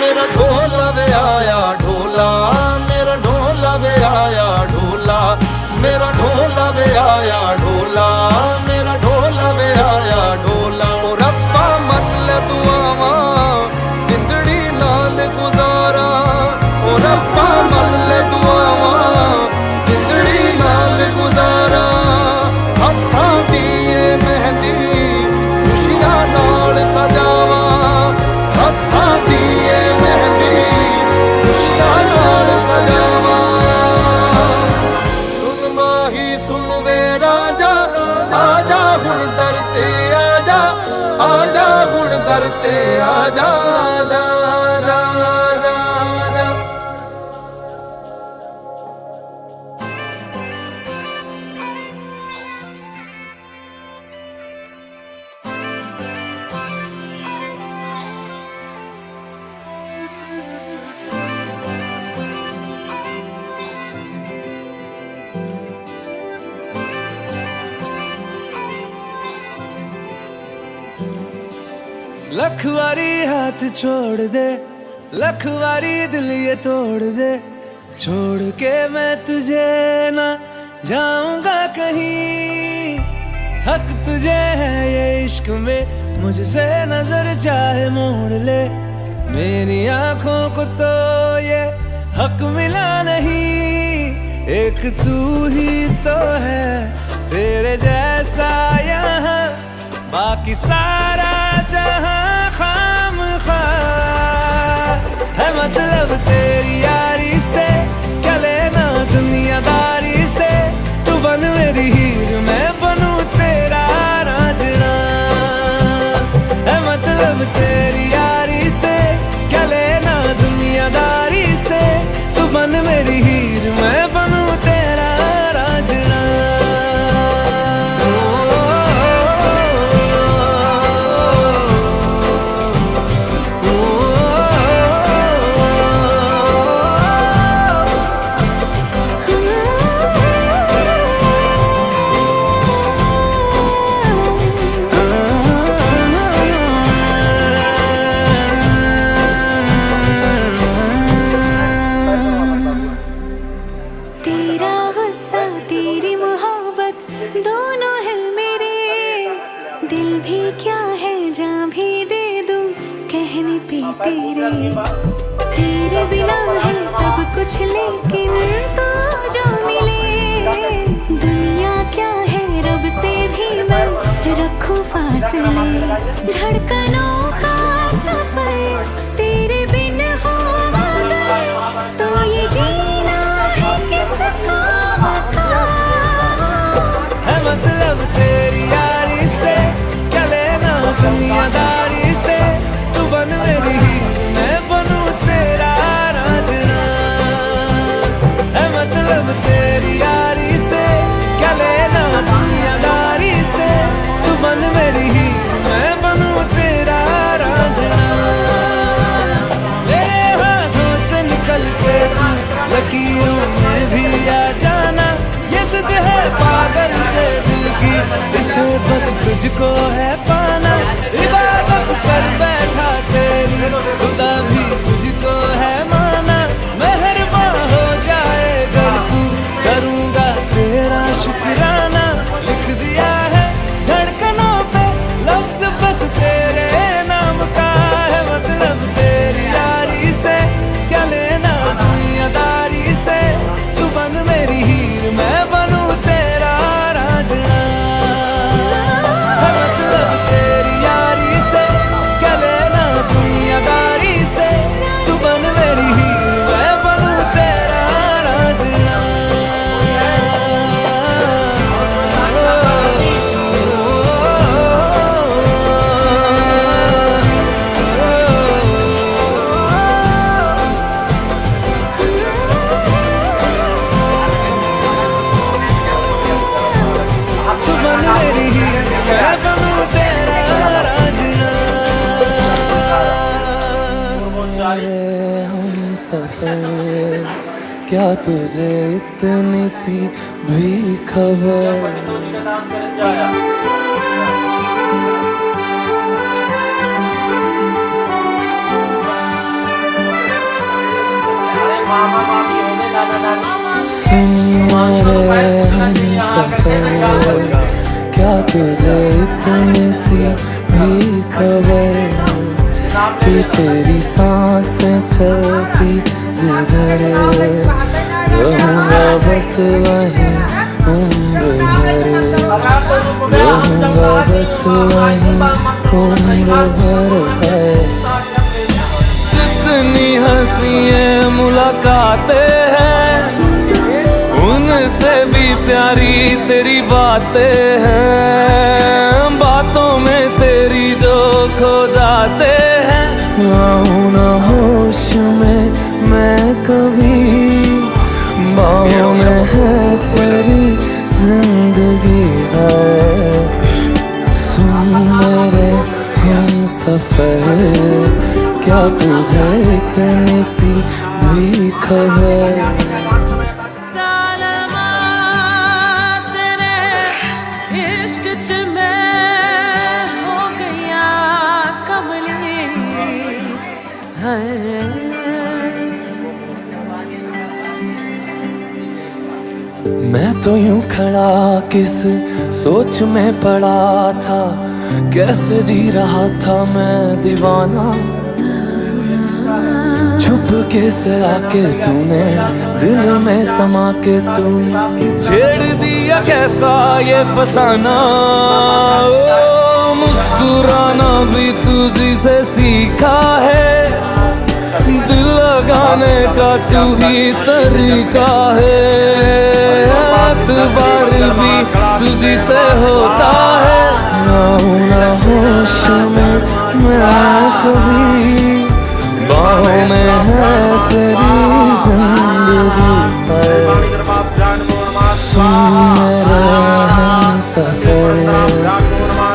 मेरा ढोला वे आया ढोला मेरा ढोला वे आया ढोला मेरा ढोला वे आया ढोला मेरा ढोला वे आया ढोला। ओ रब्बा मन ले दुआवा जिंदड़ी नाल गुजारा ओ रब्बा मन ले दुआवा जिंदड़ी नाल गुजारा। हत्था दिए मेहंदी खुशियां नाल सजावा हत्था दिए मेहंदी खुशियां नाल सजावा। सुन माही सुन वे राजा आजा हुण दर ते आजा आजा हुण दर ते आजा जा जा जा जा। लखवारी हाथ छोड़ दे लखवारी दिल ये तोड़ दे छोड़ के मैं तुझे ना जाऊंगा कहीं। हक तुझे है ये इश्क में मुझसे नजर चाहे मोड़ ले मेरी आंखों को तो ये हक मिला नहीं। एक तू ही तो है तेरे जैसा यहाँ बाकी सारा जहां खाम वफा है मतलब तेरी यारी से, क्या लेना दुनियादारी से। तू बन मेरी हीर मैं बनूं तेरा रांझना, है मतलब तेरी यारी से, क्या लेना दुनियादारी से। तू बन मेरी हीर मैं बनूं तेरा रांझना। तेरा गुस्सा तेरी मोहब्बत दोनों है मेरे, दिल भी क्या है जान भी दे दूं कहने पे तेरे। तेरे बिना है सब कुछ लेकिन तू जो मिले, दुनिया क्या है रब से भी मैं रखूं फासले। धड़कनों का सफर तेरे बिन हो अगर, तो ये जीना है किसको बता। है मतलब तेरी यारी से, क्या लेना दुनियादारी से। तू बन मेरी हीर मैं बनूं तेरा रांझना, है मतलब तेरी यारी से, क्या लेना दुनियादारी से। तू बन मेरी हीर मैं बनूं तेरा रांझना। मेरे हाथों से निकल के तू लकीरों में भी आ जाना, ये जिद है पागल से दिल की, इसे बस तुझको है पाना। इबादत कर बैठा तेरी खुदा भी तुझको है माना, मेहरबान हो जाए अगर तू, करूँगा तेरा शुक्राना। लिख दिया है धड़कनों पे लफ्ज बस तेरे नाम का, है मतलब तेरी यारी से, क्या लेना दुनियादारी से। तू बन मेरी हीर मैं बनूं तेरा रांझना, है मतलब तेरी यारी से, क्या लेना दुनियादारी से। तू बन मेरी हीर मैं बनूं तेरा रांझना। तू बन मेरी हीर मैं बनूं तेरा रांझना। मेरे हम सफर, क्या तुझे इतनी सी भी खबर। मामा मामी होने दादा दादी। सुन मेरे हम सफर, क्या तुझे इतनी सी भी खबर कि तेरी सांसें चलती जिधर, रहूंगा बस वहीं उम्र भर। रहूंगा बस वहीं उम्र भर है। जितनी हंसियाँ मुलाकातें हैं, उनसे भी प्यारी तेरी बातें हैं। बातों में तेरी जो खो जाते हैं, आऊं ना होश में मैं कभी। बाहों में है तेरी जिंदगी है। सुन मेरे हम सफर, क्या तुझे इतनी सी भी खबर। मैं तो यूं खड़ा किस सोच में पड़ा था, कैसे जी रहा था मैं दीवाना। छुप के से आके तूने दिल में समा के तूने छेड़ दिया कैसा ये फसाना। ओ मुस्कुरा मुस्कुराना भी तुझी से सीखा है, दिल लगाने का तू ही तरीका है, एतबार भी तुझी से होता है। ना हूँ ना होश में मैं कभी, बाहों में है तेरी जिंदगी है। सुन मेरे हम सफर,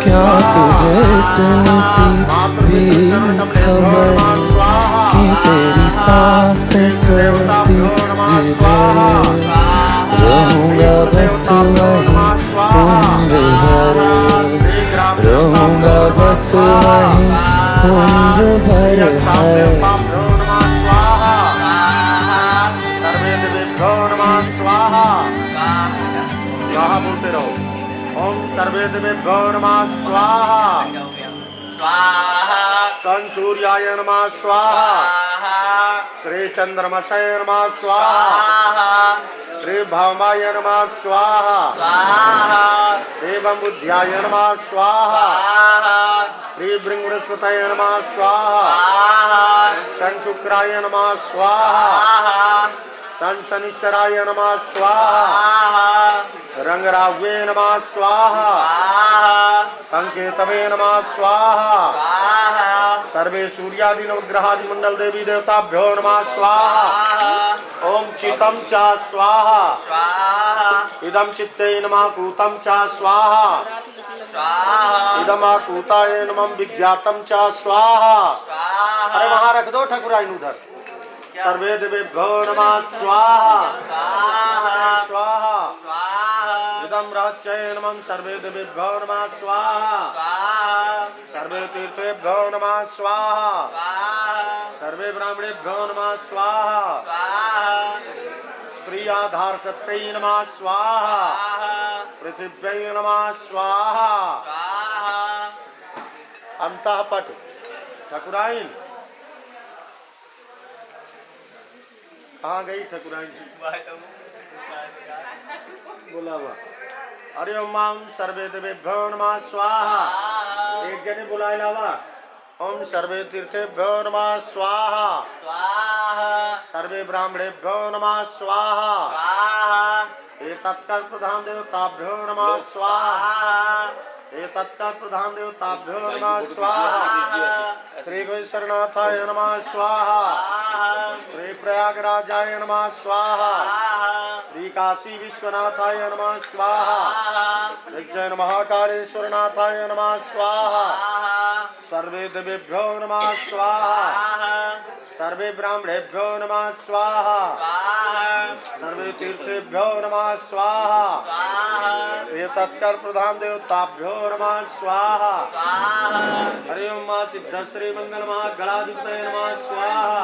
क्या तुझे इतनी सी भी खबर कि तेरी सांसें चलती जिधर, रहूंगा बस वहीं उम्र भर, रहूंगा बस वहीं उम्र भर है। स्वाहा स्वाहा बोलते रहो। ओम सर्वे देवेभ्यो नमः स्वाहा स्वाहा। सन सूर्याय नमः स्वाहा, श्री चंद्रमसाय नमः स्वाहा, श्री भौमाय नमः स्वाहा स्वाहा, एवं बुद्ध्याय नमः स्वाहा, श्री बृहस्पतये नमः स्वाहा, सन शुक्राय नमः स्वाहा, सन शनिश्चराय नमः स्वाहा, रंगरावे नमः स्वाहा, संकेतवे नमः स्वाहा, सर्वे सूर्यादि नवग्रहादि मंडल देवी देवताभ्यो नमः स्वाहा। ओम चित्तं च स्वाहा, इदं चित्ते नमः कूतं च स्वाहा, इदं कूताय नमः विज्ञातं च स्वाहा। अरे वहां रख दो ठकुराइन उधर। सर्वे देवेभ्यो नमः स्वाहा स्वाहा स्वाहा। इदं रहस्यै नमः सर्वे देवेभ्यो नमः स्वाहा, सर्वे तीर्थेभ्यो नमः स्वाहा, सर्वे ब्राह्मणेभ्यो नमः स्वाहा, श्री आधार सत्यै नमः स्वाहा, पृथिव्यै नमः स्वाहा। अंतः पट ठकुराइन कहाँ गई ठकुराइन? बोला हुआ। अरे ओम सर्वे देवेभ्यो नमः स्वाहा। एक जने बुलाए लावा। ओम सर्वे तीर्थेभ्यो नमः स्वाहा, सर्वे ब्राह्मणेभ्यो नमः स्वाहा, एतत्काल प्रधान देवताभ्यो नमः स्वाहा, एतत्काल प्रधान देवताभ्यो नमः स्वाहा, श्री गोईश्वरनाथाय नमः स्वाहा, श्री प्रयागराजाय नमः स्वाहा, श्री काशी विश्वनाथाय नमः स्वाहा, उज्जैन महाकालेश्वरनाथाय नमः स्वाहा, सर्वे देवेभ्यो नमः स्वाहा, सर्वे ब्राह्मणेभ्यो नमः स्वाहा, सर्वे तीर्थेभ्यो नमः स्वाहा, एतत्काल प्रधान देवताभ्यो नमः स्वाहा। हरि ओम सिद्धश्री मंगल महागणाधिपतये नमः स्वाहा,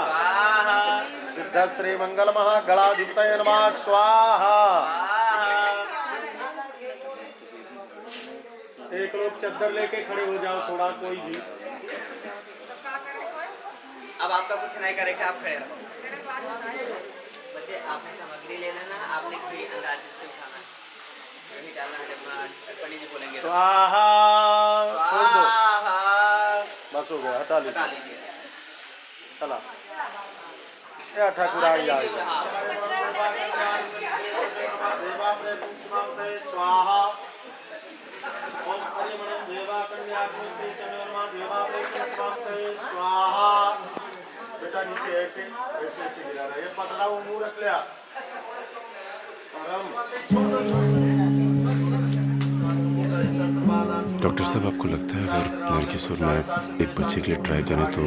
सिद्धश्री मंगल महागणाधिपतये नमः स्वाहा। एक लोग चद्दर लेके खड़े हो जाओ थोड़ा, कोई भी। अब आपका कुछ नहीं करेगा, आप खड़े रहो। बच्चे आपने सामग्री ले लेना, आपने भी अंदाजे से उठाना है, वही डालना है। पंडित जी बोलेंगे स्वाहा, स्वाहा, बस हो गया, हटा लीजिए। चला क्या ठाकुराई आएगा। स्वाहा। ओम हरिमणं देवा कन्या कृष्ण शर्मा देवा प्रेम स्वाहा। बेटा नीचे ऐसे ऐसे ऐसे गिरा रहा है, ये पतला वो मुंह रख लिया। डॉक्टर साहब, आपको लगता है अगर नरगिस और मैं एक बच्चे के लिए ट्राई करें तो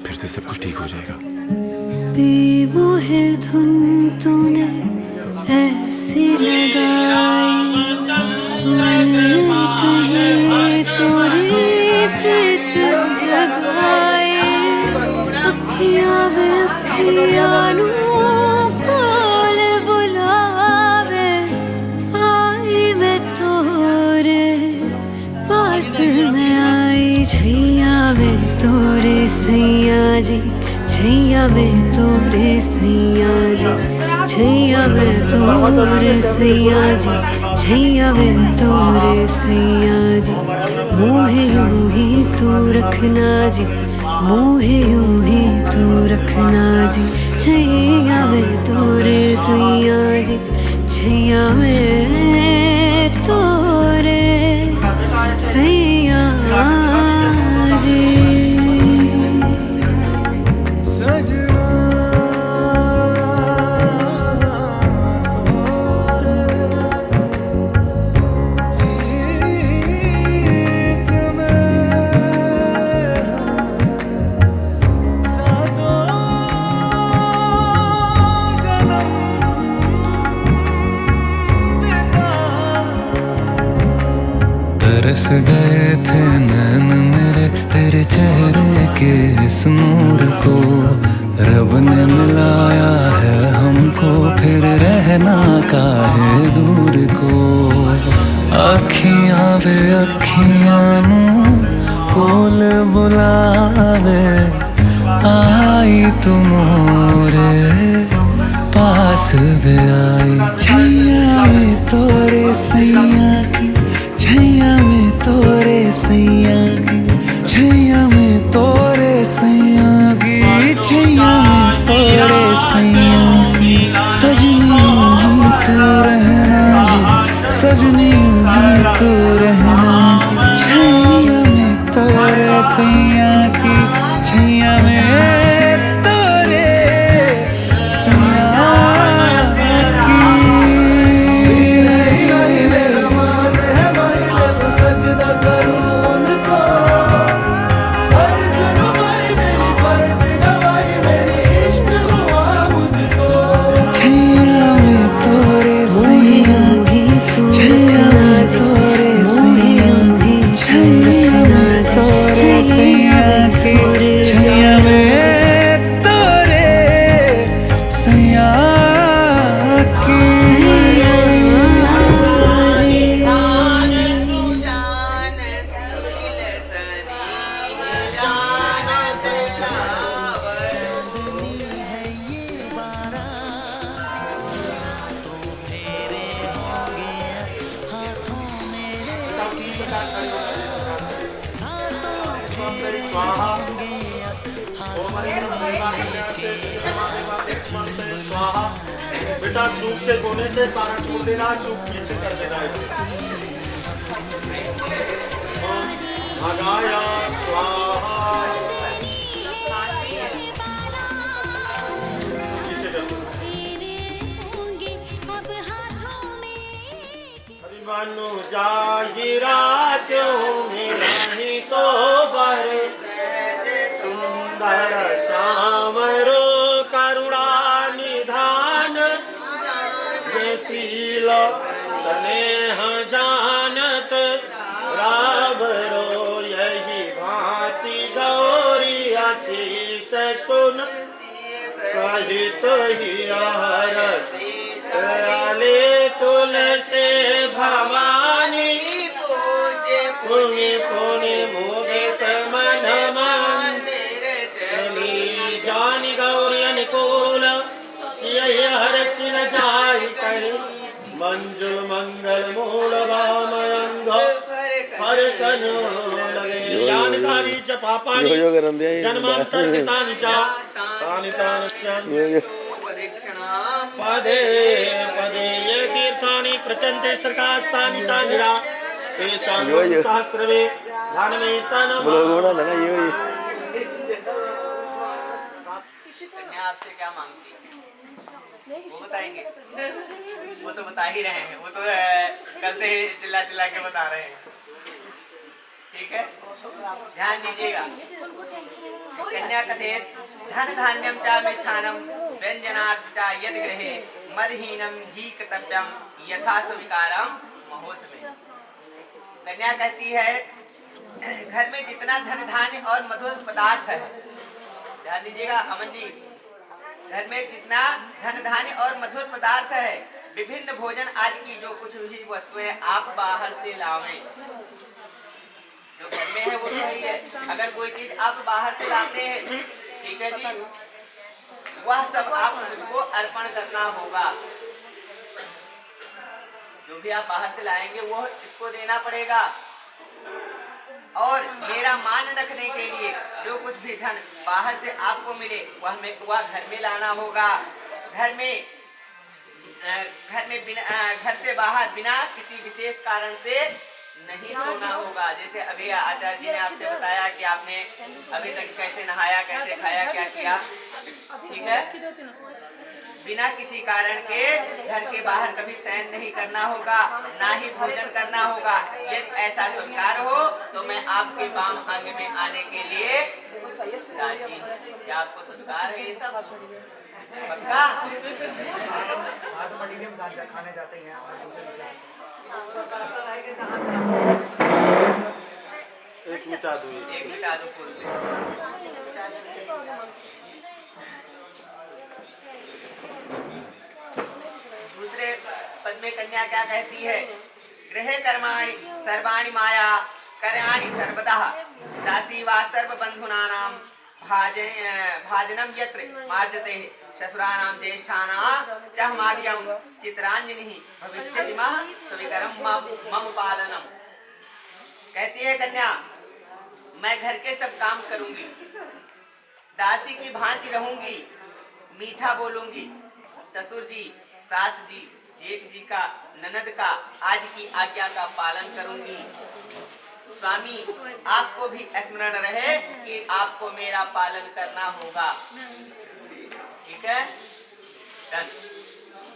फिर से सब कुछ ठीक हो जाएगा? बेमोहे धुन तूने ऐसी लगाई, मन में कहे तोरे प्रीत जगाए, अखियां वे अखियां नू कोल बुलावे, आई मैं तोरे पास में आई, छैया में तोरे सैया जी, छैया में तोरे सैया जी, छैया वे तोरे सैया जी, छैया वे तोरे सैया जी, मोहे यूं ही तू रखना जी, मोहे यूं ही तू रखना जी, छैया वे तोरे सैया जी, छैया वे तोरे सैया जी। सजना प्रीत में सातों जन्म बिता तरस गए थे नैन मेरे तेरे चेहरे के इस नूर को, रब ने मिलाया है हमको, फिर रहना काहे दूर को। अखियां वे अखियां नू कोल बुलावे, आई तू मोरे पास वे आई। छैया वे तोरे सैया की, छैया में तोरे सैया की, छैया में तोरे सैया की, छैया में तोरे सैया की। सजनी ही तू रहना जी, सजनी ही तू रहना जी, छैया में तोरे सैया की, छैया में तोरे सैया की। सजदा करूं उनको, फर्ज निभाई मेरी, फर्ज निभाई मेरी, इश्क हुआ मुझको। छैया में तोरे सैया की, छैया में तोरे सैया की, छैया में तोरे सैया की, छैया में तोरे सैया की। जान सुजान सील सनी जानत रावर। स्वाहा स्वाहा। बेटा सूप के कोने से सारा छोड़ देना, सूप पीछे कर देना इसे। भगाया स्वाहा, पीछे कर देना। मनु जाहिरा चो मेरा ही सोबर, सुंदर सामरो करुणा निधान, जैसील स्नेह जानत राबरो, यही भांति गौरी आशीष सुन सहित ही हरस आले कुल से भवानी, पूजे पुण्य पुण्य मुदित मन मंदिर चली, जानी गौरी अनुकूल सिय हर्ष न जाय कहीं, मंजुल मंगल मूल वाम अंग हर तन लगे। ज्ञानकारी जपा पानी जन्मांतर तानि चा तानि तानि पदे पदे ये तीर्थानि प्रचंते सरकास्तानि सांगिरा, तेषां सहस्रवे ध्यानमे तन। कन्या आपसे क्या मांगती है वो बताएंगे? वो तो बता ही रहे हैं, वो तो कल से चिल्ला चिल्ला के बता रहे हैं। ठीक है, ध्यान दीजिएगा। कन्या कथेत धन धान्यम च मिष्ठानम व्यंजनार्थ च यद गृहे मदहीनम ही कर्तव्यम यथा स्वीकारम महोत्सवे। कन्या कहती है घर में जितना धन धान्य और मधुर पदार्थ है, ध्यान दीजिएगा अमन जी, घर में जितना धन धान्य और मधुर पदार्थ है, विभिन्न भोजन आदि की जो कुछ भी वस्तुएं आप बाहर से लावें। जो घर में है वो सही है, अगर कोई चीज आप बाहर से लाते हैं, ठीक है जी, वह सब आप मुझको अर्पण करना होगा। जो भी आप बाहर से लाएंगे वो इसको देना पड़ेगा। और मेरा मान रखने के लिए जो कुछ भी धन बाहर से आपको मिले वह घर में लाना होगा। घर में घर से बाहर बिना किसी विशेष कारण से नहीं सोना होगा। जैसे अभी आचार्य जी ने आपसे बताया कि आपने अभी तक कैसे नहाया, कैसे खाया, क्या किया, ठीक है। बिना किसी कारण के घर के बाहर कभी शयन नहीं करना होगा, ना ही भोजन करना होगा। यदि ऐसा स्वीकार हो तो मैं आपके वाम अंग में आने के लिए राजी हूं। क्या आपको स्वीकार है ये सब? पक्का? खाने जाते हैं एक मिटा दो फूल से। दूसरे पद में कन्या क्या कहती है? गृहे कर्माणि सर्वाणि माया कार्याणि सर्वदा दासी वा सर्वबंधुनानां भाजनम यत्र मार्जते ससुरानां ज्येष्ठानां च मार्यं चित्रांजलिः भविष्यति मः स्वीकरं मम पालनम। कहती है कन्या, मैं घर के सब काम करूंगी, दासी की भांति रहूंगी, मीठा बोलूंगी, ससुर जी, सास जी, जेठ जी का, ननद का आदि की आज्ञा का पालन करूंगी। स्वामी, आपको भी स्मरण रहे कि आपको मेरा पालन करना होगा। ठीक है। 10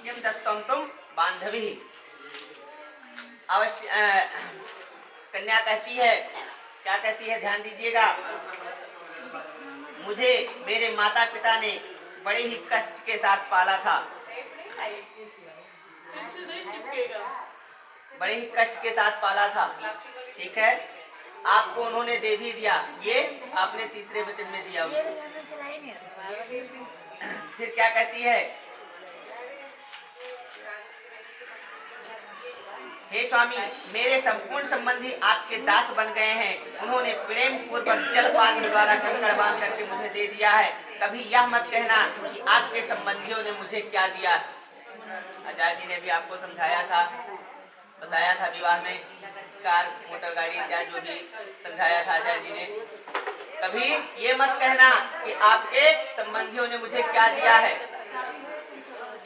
किम दत्तम तुम बांधवी। अवश्य कन्या कहती है, क्या कहती है? ध्यान दीजिएगा। मुझे मेरे माता पिता ने बड़े ही कष्ट के साथ पाला था, बड़े ही कष्ट के साथ पाला था, ठीक है। आपको उन्होंने दे भी दिया, ये आपने तीसरे वचन में दिया। फिर क्या कहती है? हे स्वामी, मेरे संपूर्ण संबंधी आपके दास बन गए हैं। उन्होंने प्रेम पूर्वक जलपान द्वारा कंकड़ बांध करके मुझे दे दिया है। कभी यह मत कहना कि आपके संबंधियों ने मुझे क्या दिया। आचार्य जी ने भी आपको समझाया था, बताया था विवाह में, कार, मोटर गाड़ी इत्यादि जो भी समझाया था आचार्य जी ने। कभी ये मत कहना कि आपके संबंधियों ने मुझे क्या दिया है।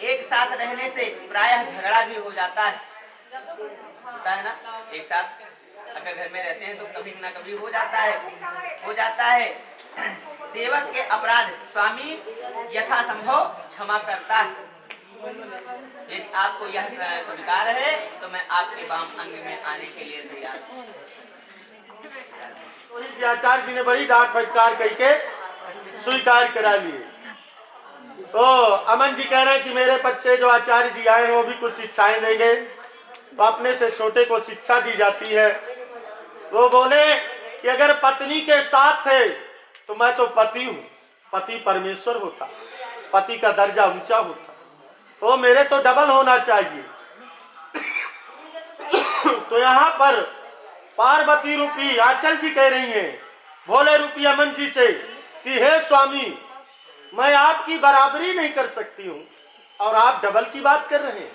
एक साथ रहने से प्रायः झगड़ा भी हो जाता है, होता है ना। एक साथ अगर घर में रहते हैं तो कभी ना कभी हो जाता है। सेवक के अपराध स्वामी यथासंभव क्षमा करता है। यदि आपको यह स्वीकार है तो मैं आपके वाम अंग में आने के लिए तैयार हूँ। आचार्य जी ने बड़ी डांट फटकार करके स्वीकार करा लिए। तो अमन जी कह रहे हैं कि मेरे पक्ष से जो आचार्य जी आए हैं वो भी कुछ शिक्षाएं देंगे। तो अपने से छोटे को शिक्षा दी जाती है। वो बोले कि अगर पत्नी के साथ थे तो मैं तो पति हूँ, पति परमेश्वर होता, पति का दर्जा ऊंचा होता, तो मेरे तो डबल होना चाहिए। तो यहाँ पर पार्वती रूपी आंचल जी कह रही हैं भोले रूपी अमन जी से कि हे स्वामी, मैं आपकी बराबरी नहीं कर सकती हूँ और आप डबल की बात कर रहे हैं।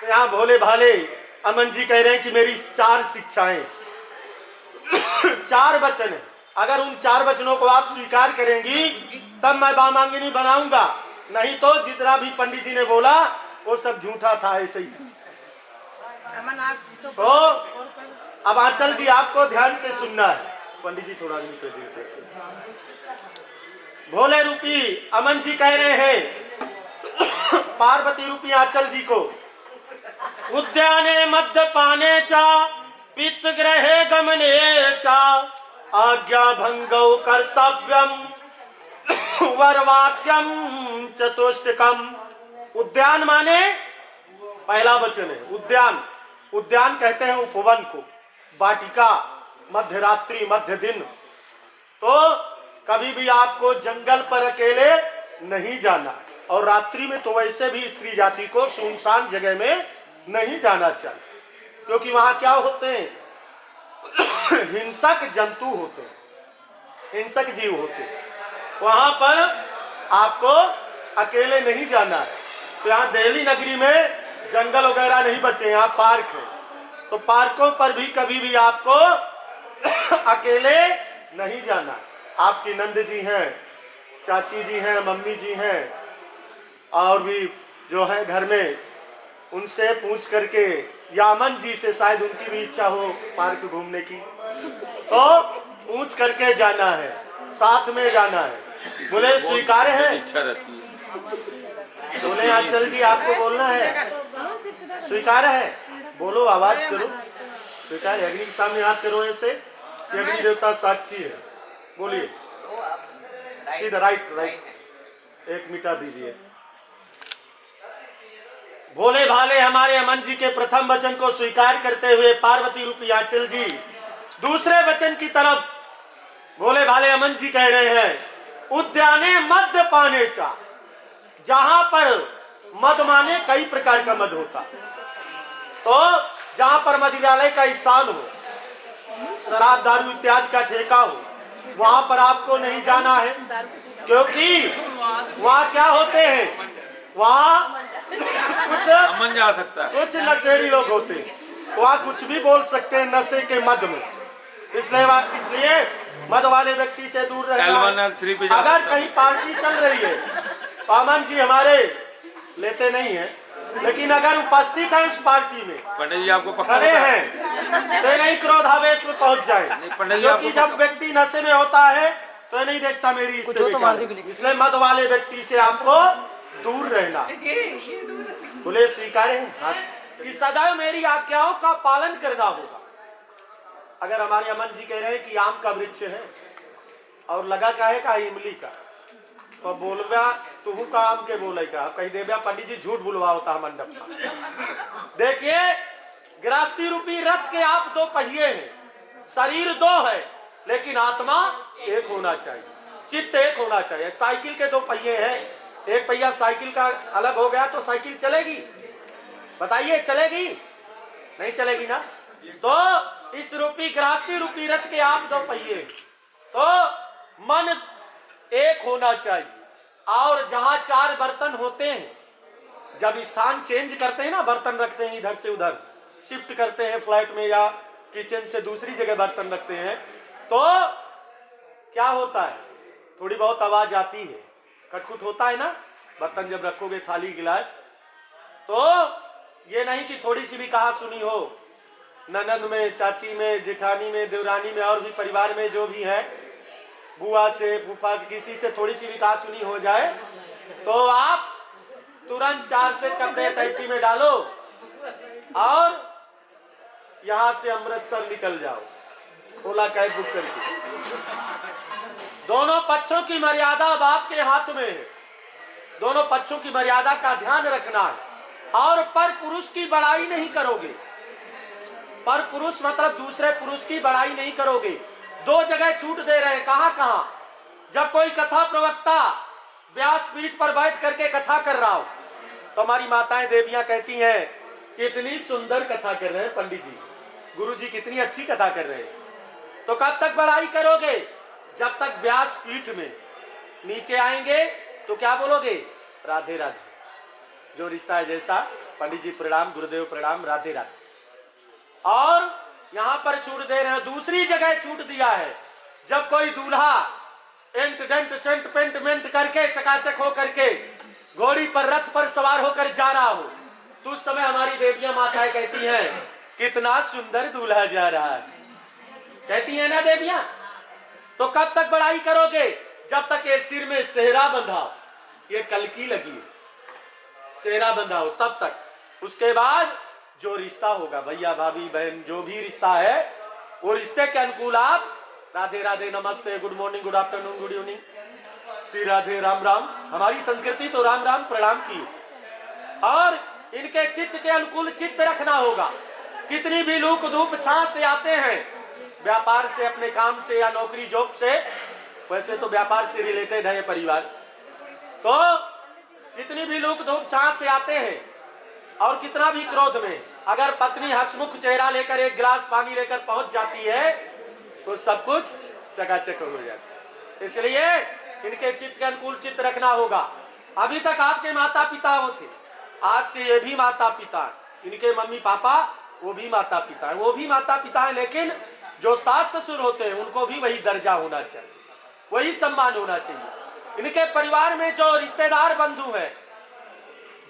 तो यहाँ भोले भाले अमन जी कह रहे हैं कि मेरी 4 शिक्षाएं 4 वचन है। अगर उन 4 वचनों को आप स्वीकार करेंगी तब मैं वामांगिनी बनाऊंगा, नहीं तो जितना भी पंडित जी ने बोला वो सब झूठा था, ऐसे ही। तो अब आंचल जी आपको ध्यान से सुनना है। पंडित जी थोड़ा नीचे देते। भोले रूपी अमन जी कह रहे हैं पार्वती रूपी आंचल जी को, उद्याने मद्यपाने चा पित्त ग्रहे गमने चा आज्ञा भंगौ कर्तव्यम वरवाक्यम चतुष्टकम। उद्यान माने पहला वचन है उद्यान। उद्यान कहते हैं उपवन को, वाटिका, मध्य रात्रि, मध्य दिन। तो कभी भी आपको जंगल पर अकेले नहीं जाना, और रात्रि में तो वैसे भी स्त्री जाति को सुनसान जगह में नहीं जाना चाहिए, क्योंकि वहां क्या होते हैं हिंसक जंतु होते हैं, हिंसक जीव होते हैं। वहां पर आपको अकेले नहीं जाना है। तो यहाँ दिल्ली नगरी में जंगल वगैरह नहीं बचे, यहाँ पार्क है, तो पार्कों पर भी कभी भी आपको अकेले नहीं जाना। आपकी नंद जी हैं, चाची जी हैं, मम्मी जी हैं, और भी जो है घर में, उनसे पूछ करके, या अमन जी से, शायद उनकी भी इच्छा हो पार्क घूमने की, तो पूछ करके जाना है, साथ में जाना है। बोले स्वीकार है? इच्छा रहती है। बोले आंचल जी आपको बोलना है, स्वीकार है? बोलो, आवाज करो, स्वीकार है। अग्नि के सामने हाथ करो ऐसे कि अग्नि देवता साक्षी है। बोलिए सीधा, राइट राइट, एक मिटा दीजिए। भोले भाले हमारे अमन जी के प्रथम वचन को स्वीकार करते हुए पार्वती रूपी आंचल जी दूसरे वचन की तरफ भोले भाले अमन जी कह रहे हैं, उद्याने मध्य पाने चा, जहां पर मद माने कई प्रकार का मद होता, तो जहां पर मदिरालय का स्थान हो, शराब दारू इत्यादि का ठेका हो, वहां पर आपको नहीं जाना है, क्योंकि वहां क्या होते हैं, वहां कुछ अमन जा सकता है, कुछ नशेड़ी लोग होते हैं, वहां कुछ भी बोल सकते हैं नशे के मद में, इसलिए मद वाले व्यक्ति से दूर रहना है। अगर कहीं पार्टी चल रही है तो अमन जी हमारे लेते नहीं है, लेकिन अगर उपस्थित है उस पार्टी में, पंडित जी आपको पकड़ खड़े हैं, तो नहीं क्रोधावेश में पहुंच जाए, क्योंकि जब व्यक्ति नशे में होता है तो नहीं देखता मेरी इसलिए मद वाले व्यक्ति से आपको दूर रहना। बोले स्वीकार है कि सदैव मेरी आज्ञाओं का पालन करना होगा। अगर हमारे अमन जी कह रहे हैं कि आम का वृक्ष है और लगा का है का इमली का, तो बोलवा तुहू का आम के बोले का, कही देव्या पंडित जी झूठ बुलवा होता है मंडप का। देखिए गृहस्थी रूपी रथ के आप दो पहिए हैं, शरीर दो है, लेकिन आत्मा एक होना चाहिए, चित्त एक होना चाहिए। साइकिल के दो पहिए हैं, एक पहिया साइकिल का अलग हो गया तो साइकिल चलेगी? बताइए चलेगी? नहीं चलेगी ना। तो इस रूपी गृहस्थी रूपी रथ के आप दो पहिए, तो मन एक होना चाहिए। और जहां चार बर्तन होते हैं, जब स्थान चेंज करते हैं ना, बर्तन रखते हैं इधर से उधर, शिफ्ट करते हैं फ्लैट में या किचन से दूसरी जगह बर्तन रखते हैं, तो क्या होता है, थोड़ी बहुत आवाज आती है, खटखुट होता है ना। बर्तन जब रखोगे थाली गिलास, तो ये नहीं कि थोड़ी सी भी कहा सुनी हो, ननद में, चाची में, जेठानी में, देवरानी में, और भी परिवार में जो भी है, बुआ से, फूफा से, किसी से थोड़ी सी भी कहा सुनी हो जाए, तो आप तुरंत 4 से कपड़े तैची में डालो और यहां से अमृतसर निकल जाओ, ओला कैब बुक करके। दोनों पक्षों की मर्यादा अब आपके हाथ में है, दोनों पक्षों की मर्यादा का ध्यान रखना है। और पर पुरुष की बड़ाई नहीं करोगे, पर पुरुष मतलब दूसरे पुरुष की बड़ाई नहीं करोगे। दो जगह छूट दे रहे हैं, कहां कहां? जब कोई कथा प्रवक्ता व्यासपीठ पर बैठ करके कथा कर रहा हो, तो हमारी माताएं देवियां कहती हैं कि इतनी सुंदर कथा कर रहे हैं पंडित जी, गुरु जी कितनी अच्छी कथा कर रहे हैं। तो कब तक बड़ाई करोगे? जब तक व्यासपीठ में नीचे आएंगे तो क्या बोलोगे? राधे राधे, जो रिश्ता है जैसा, पंडित जी प्रणाम, गुरुदेव प्रणाम, राधे राधे। और यहां पर छूट दे रहे हैं, दूसरी जगह छूट दिया है, जब कोई दूल्हा एंट डेंट सेंट पेंट मेंट करके चकाचक हो करके घोड़ी पर रथ पर सवार होकर जा रहा हो, तो उस समय हमारी देवियां माताएं कहती हैं कितना सुंदर दूल्हा जा रहा है, कहती है ना देवियां। तो कब तक बड़ाई करोगे? जब तक ये सिर में सेहरा बंधा, ये कलकी लगी, सेहरा बंधा हो, तब तक। उसके बाद जो रिश्ता होगा, भैया भाभी बहन जो भी रिश्ता है, वो रिश्ते के अनुकूल आप राधे राधे, नमस्ते, good morning, good afternoon, good evening, Shri Radhe, Ram Ram. हमारी संस्कृति तो राम राम प्रणाम की, और इनके चित्त के अनुकूल चित्त रखना होगा। कितनी भी लूक धूप छां से आते हैं, व्यापार से, अपने काम से या नौकरी जॉब से, वैसे तो व्यापार से रिलेटेड है ये परिवार, तो कितनी भी लूक धूप छां से आते हैं, और कितना भी क्रोध में, अगर पत्नी हंसमुख चेहरा लेकर एक गिलास पानी लेकर पहुंच जाती है, तो सब कुछ चकाचक हो जाता है। इसलिए इनके चित्त के अनुकूल चित्त रखना होगा। अभी तक आपके माता पिता वो थे, आज से ये भी माता पिता हैं। इनके मम्मी पापा वो भी माता पिता हैं, वो भी माता पिता हैं, लेकिन जो सास ससुर होते हैं उनको भी वही दर्जा होना चाहिए, वही सम्मान होना चाहिए। इनके परिवार में जो रिश्तेदार बंधु हैं,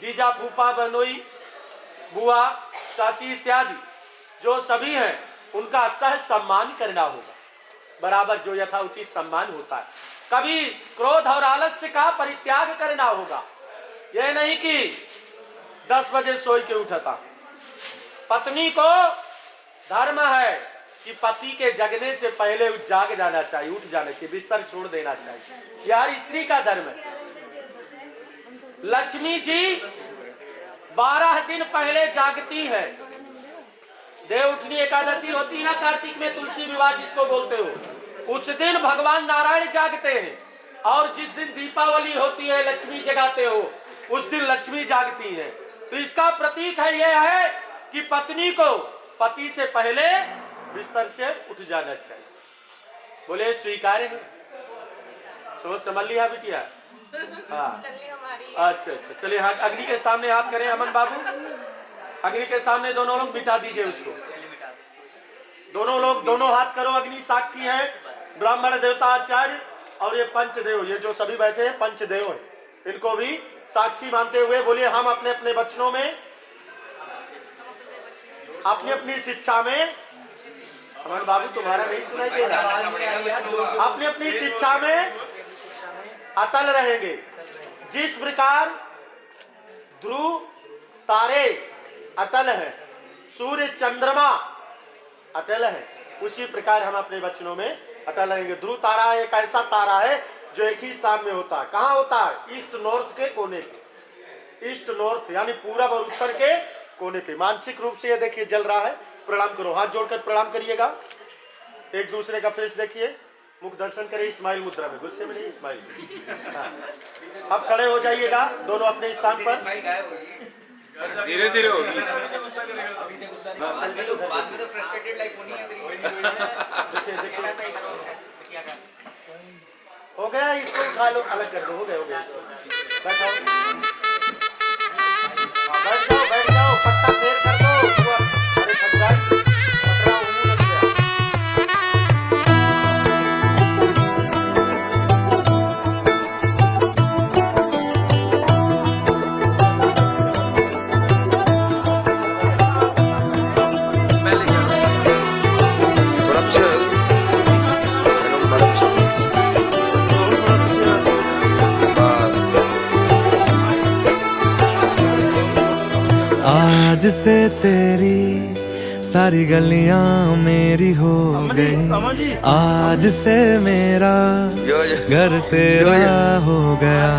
जीजा फूफा बहनोई बुआ चाची इत्यादि जो सभी हैं, उनका सह सम्मान करना होगा, बराबर जो यथाउचित सम्मान होता है। कभी क्रोध और आलस्य का परित्याग करना होगा। यह नहीं कि 10 बजे सोई के उठता। पत्नी को धर्म है कि पति के जगने से पहले जाग जाना चाहिए, उठ जाना चाहिए, बिस्तर छोड़ देना चाहिए। यह हर स्त्री का धर्म है। लक्ष्मी जी 12 दिन पहले जागती है। देवउठनी एकादशी होती है ना कार्तिक में, तुलसी विवाह जिसको बोलते हो, उस दिन भगवान नारायण जागते हैं। और जिस दिन दीपावली होती है, लक्ष्मी जगाते हो, उस दिन लक्ष्मी जागती है। तो इसका प्रतीक है, यह है कि पत्नी को पति से पहले बिस्तर से उठ जाना चाहिए। बोले स्वीकार है, सोच समझ लिया बिटिया? हाँ, अच्छा अच्छा, चलिए हाँ, अग्नि के सामने हाथ करें। अमन बाबू, अग्नि के सामने दोनों लोग मिटा दीजिए उसको। दोनों लोग दोनों हाथ करो, अग्नि साक्षी है। ब्राह्मण देवता आचार्य और ये पंचदेव, ये जो सभी बैठे हैं पंचदेव हैं, इनको भी साक्षी मानते हुए बोलिए हम अपने अपने वचनों में, अपनी अपनी शिक्षा में, अमन बाबू तुम्हारा नहीं सुनाई दे रहा, अपनी अपनी शिक्षा में अटल रहेंगे। जिस प्रकार ध्रुव तारे अटल है, सूर्य चंद्रमा अटल है, उसी प्रकार हम अपने वचनों में अटल रहेंगे। ध्रुव तारा एक ऐसा तारा है जो एक ही स्थान में होता है। कहाँ होता है? ईस्ट नॉर्थ के कोने पे, ईस्ट नॉर्थ यानी पूरब और उत्तर के कोने पे। मानसिक रूप से ये देखिए जल रहा है। प्रणाम करो, हाथ जोड़कर प्रणाम करिएगा। एक दूसरे का फेस देखिए, मुख दर्शन करिए, स्माइल मुद्रा में, गुस्से में नहीं, स्माइल। हाँ, अब खड़े हो जाइएगा दोनों अपने स्थान पर। धीरे धीरे होगी। बाद में तो फ्रस्ट्रेटेड लाइफ होनी है तेरी। देखिए देखिए, हो गया, इसको उठा लो, अलग कर दो, हो गया इसको। बैठाओ, बैठ जाओ, बैठ जाओ, पट्टा फेर कर दो। अरे थक जाए, पटरा उन्हीं लग गया। आज से तेरी सारी गलियां मेरी हो गई, आज से मेरा घर तेरा हो गया।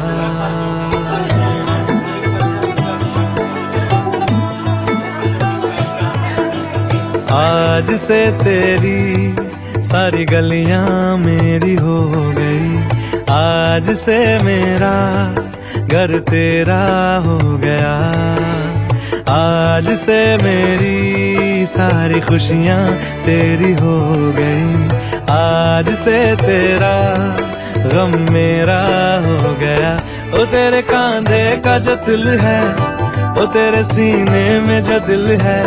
आज से तेरी सारी गलियां मेरी हो गई, आज से मेरा घर तेरा हो गया। आज से मेरी सारी खुशियां तेरी हो गई, आज से तेरा गम मेरा हो गया। ओ तेरे कांधे का जो दिल है, ओ तेरे सीने में जो दिल है,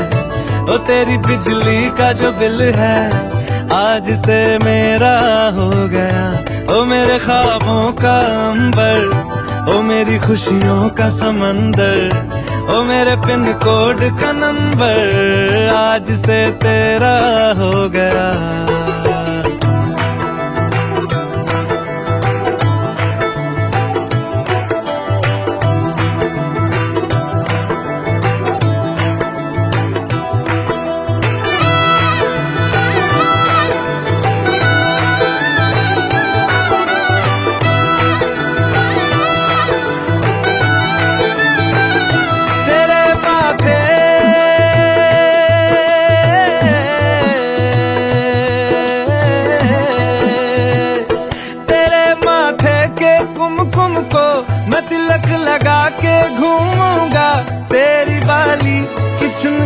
ओ तेरी बिजली का जो बिल है, आज से मेरा हो गया। ओ मेरे ख्वाबों का अंबर, ओ मेरी खुशियों का समंदर, ओ मेरे पिन कोड का नंबर, आज से तेरा हो गया।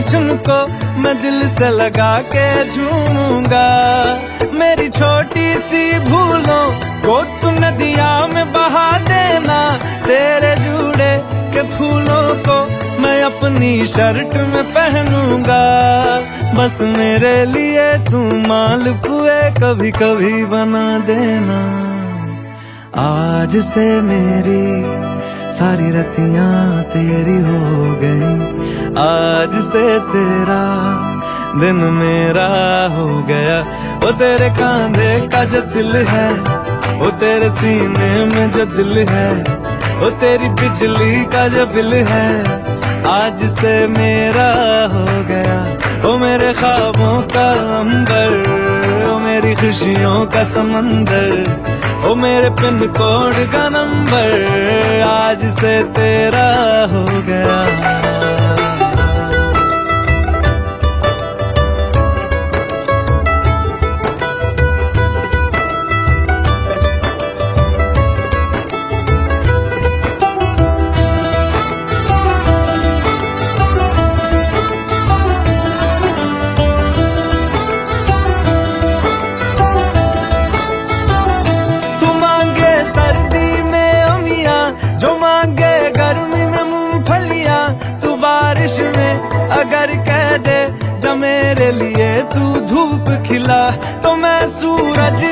झुमको मैं दिल से लगा के झूमूंगा। मेरी छोटी सी भूलों को तू नदिया में बहा देना। तेरे जुड़े के फूलों को मैं अपनी शर्ट में पहनूंगा। बस मेरे लिए तू मालपुए कभी कभी बना देना। आज से मेरी सारी रतियां तेरी हो गई। आज से तेरा दिन मेरा हो गया। वो तेरे कांधे का जो दिल है, वो तेरे सीने में जो दिल है, वो तेरी बिजली का जो बिल है, आज से मेरा हो गया। वो मेरे ख्वाबों का अंबर, वो मेरी खुशियों का समंदर, वो मेरे पिन कोड का नंबर, आज से तेरा हो गया। अगर कह दे जब मेरे लिए तू धूप खिला, तो मैं सूरज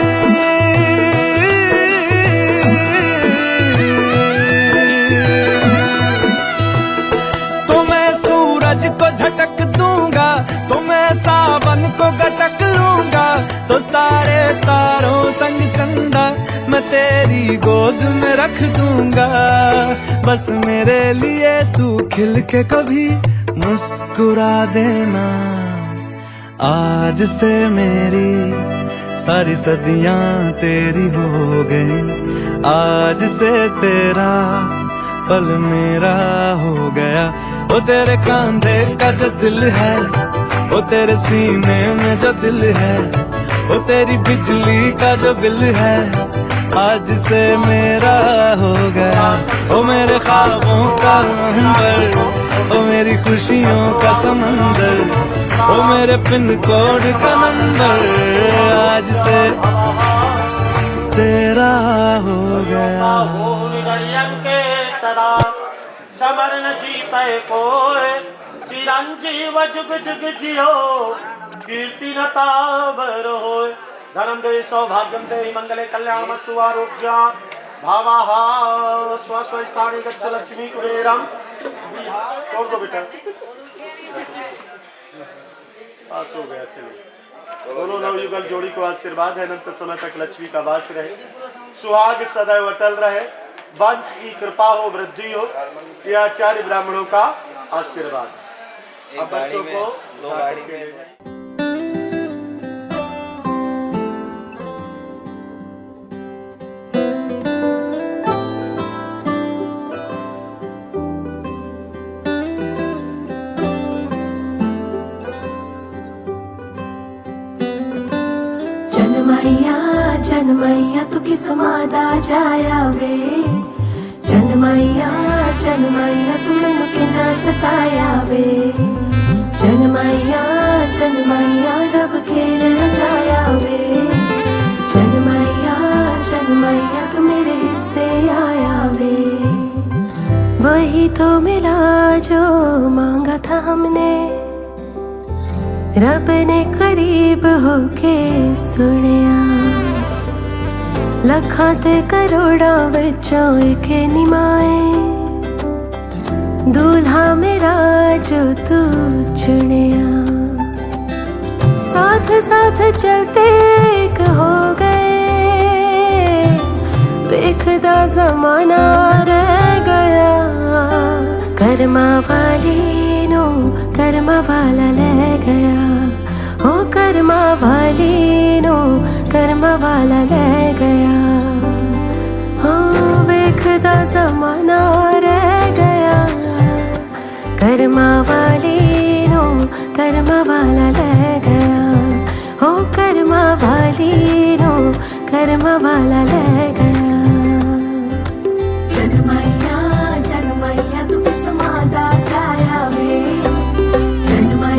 को झटक दूंगा, तो मैं सावन को गटक लूंगा। तो सारे तारों संग चंदा मैं तेरी गोद में रख दूंगा। बस मेरे लिए तू खिल के कभी मुस्कुरा देना। आज से मेरी सारी सदियां तेरी हो गई। आज से तेरा पल मेरा हो गया। वो तेरे कांधे का जो दिल है, वो तेरे सीने में जो दिल है, वो तेरी बिजली का जो बिल है, आज से मेरा हो गया। वो मेरे ख्वाबों का अंबर, वो मेरी खुशियों का समंदर, वो मेरे पिन कोड का नंबर, आज से तेरा हो गया। समरण जी पे कोय चिरंजीव जुग जुग जियो, कीर्ति न ताबर होय। धर्म दे सौभाग्यम दे मंगले कल्याण मस्तु आरोग्य भावाः स्व स्व स्थाने गच्छ लक्ष्मी कुबेरम। छोड़ दो बेटा, पास हो गया। चलिए, दोनों नवयुगल जोड़ी को आशीर्वाद है, अनंत समय तक लक्ष्मी का वास रहे, सुहाग सदैव अटल रहे, वंश की कृपा हो, वृद्धि हो। यह आचार्य ब्राह्मणों का आशीर्वाद। अब बच्चों को जनमैया तू किस मादा जाया वे। जनमैया तू मैनू किन्ना सताया वे। जनमैया रब खेल रचाया वे। जनमैया तू मेरे हिस्से आया वे। वही तो मिला जो मांगा था हमने, रब ने करीब होके सुनिया। लखां ते करोड़ां विचों एक निमाए, दूल्हा मेरा जो तू चुनिया। साथ साथ चलते एक हो गए, वेखदा जमाना रह गया। कर्मा वाली नो कर्मा वाला ले गया। हो कर्मा वाली नो कर्मा वाला ले गया। हो वेखदा जमाना रह गया। कर्मा वाली नो कर्मा वाला ले गया। हो कर्मा वाली नो कर्मा वाला ले गया। जनमैया तू किस मादा जाया वे। जनमैया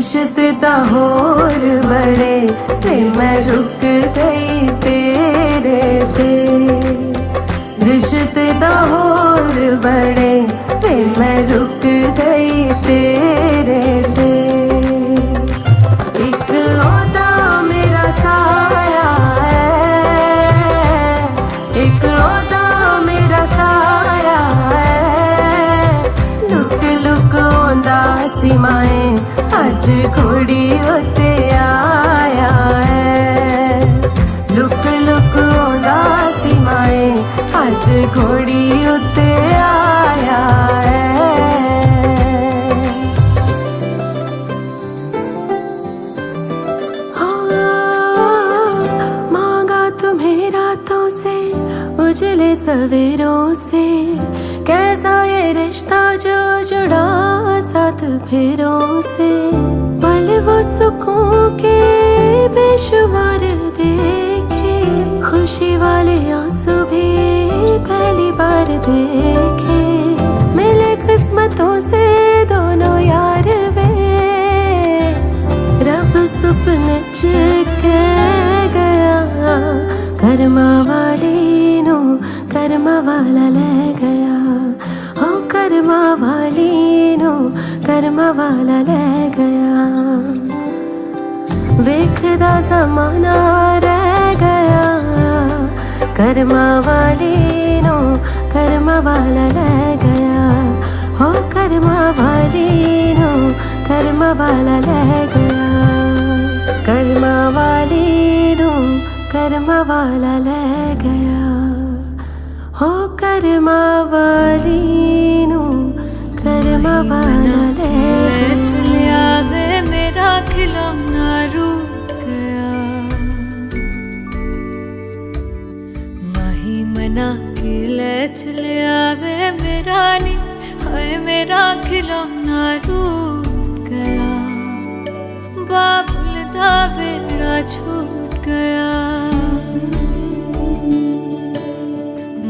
रिश्ते दा होर बड़े ते मैं रुक गई तेरे ते रिश्ते दा होर बड़े ते मैं रुक गई तेरे ते एक ओदा मेरा साया है एक ओदा मेरा साया है लुक लुक ओंदा सीमाएं अज घोड़ी उत्ते आया है लुक लुक ओंदा सीमाएं अज घोड़ी उत्ते आया है मांगा तुम्हें रातों से उजले सवेरों से कैसा ये रिश्ता जो जुड़ा साथ फेरों से पल वो सुकून के बेशुमार देखे खुशी वाले आंसू भी पहली बार देखे मिले किस्मतों से दोनों यार वे रब सुपने च कह गया कर्मा वाली नू कर्मा वाला ले गया ओ कर्मा वाली नू कर्मा वाला ले गया वेखदा ज़माना रह गया कर्मा वाली नू कर्मा वाला ले गया हो कर्मा वाली नू कर्मा वाला ले गया कर्मा वाली नू कर्मा वाला ले गया हो कर्मा वाली नू कर्मा वाला ले गया चलिया वे मेरा खिलौना रुक गया माही मना के ले चलिया वे मेरा नी हाय मेरा खिलौना रुक गया बाबुल दा वेड़ा छूट गया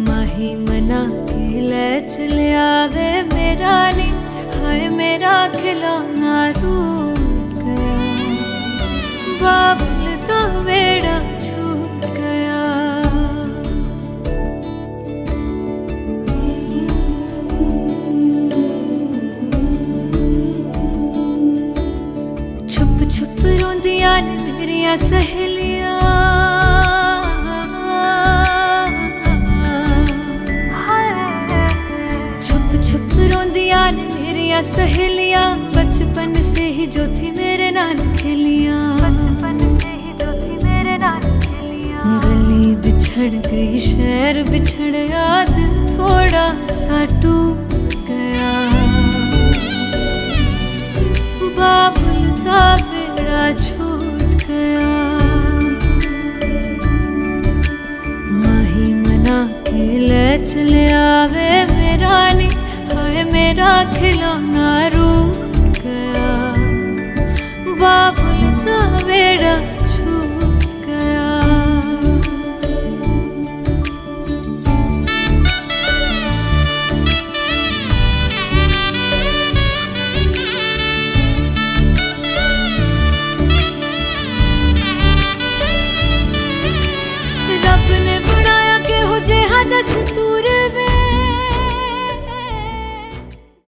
माही मना के ले चलिया वे मेरा नी हाय मेरा खिलौना रूठ गया बाबुल तो वेड़ा छूट गया छुप छुप रोंदियां ने मेरियां सहेलियां ने मेरिया सहेलियां बचपन से ही जो थी मेरे नाल खेलियां बचपन से ही जो थी मेरे नाल खेलियां गली बिछड़ गई शहर बिछड़ गया दिल थोड़ा सा टूट गया बाबुल दा वेड़ा छूट गया माही मना के ले चलिया वे मेरा नी हाय मेरा खिलौना रूठ गया बाबू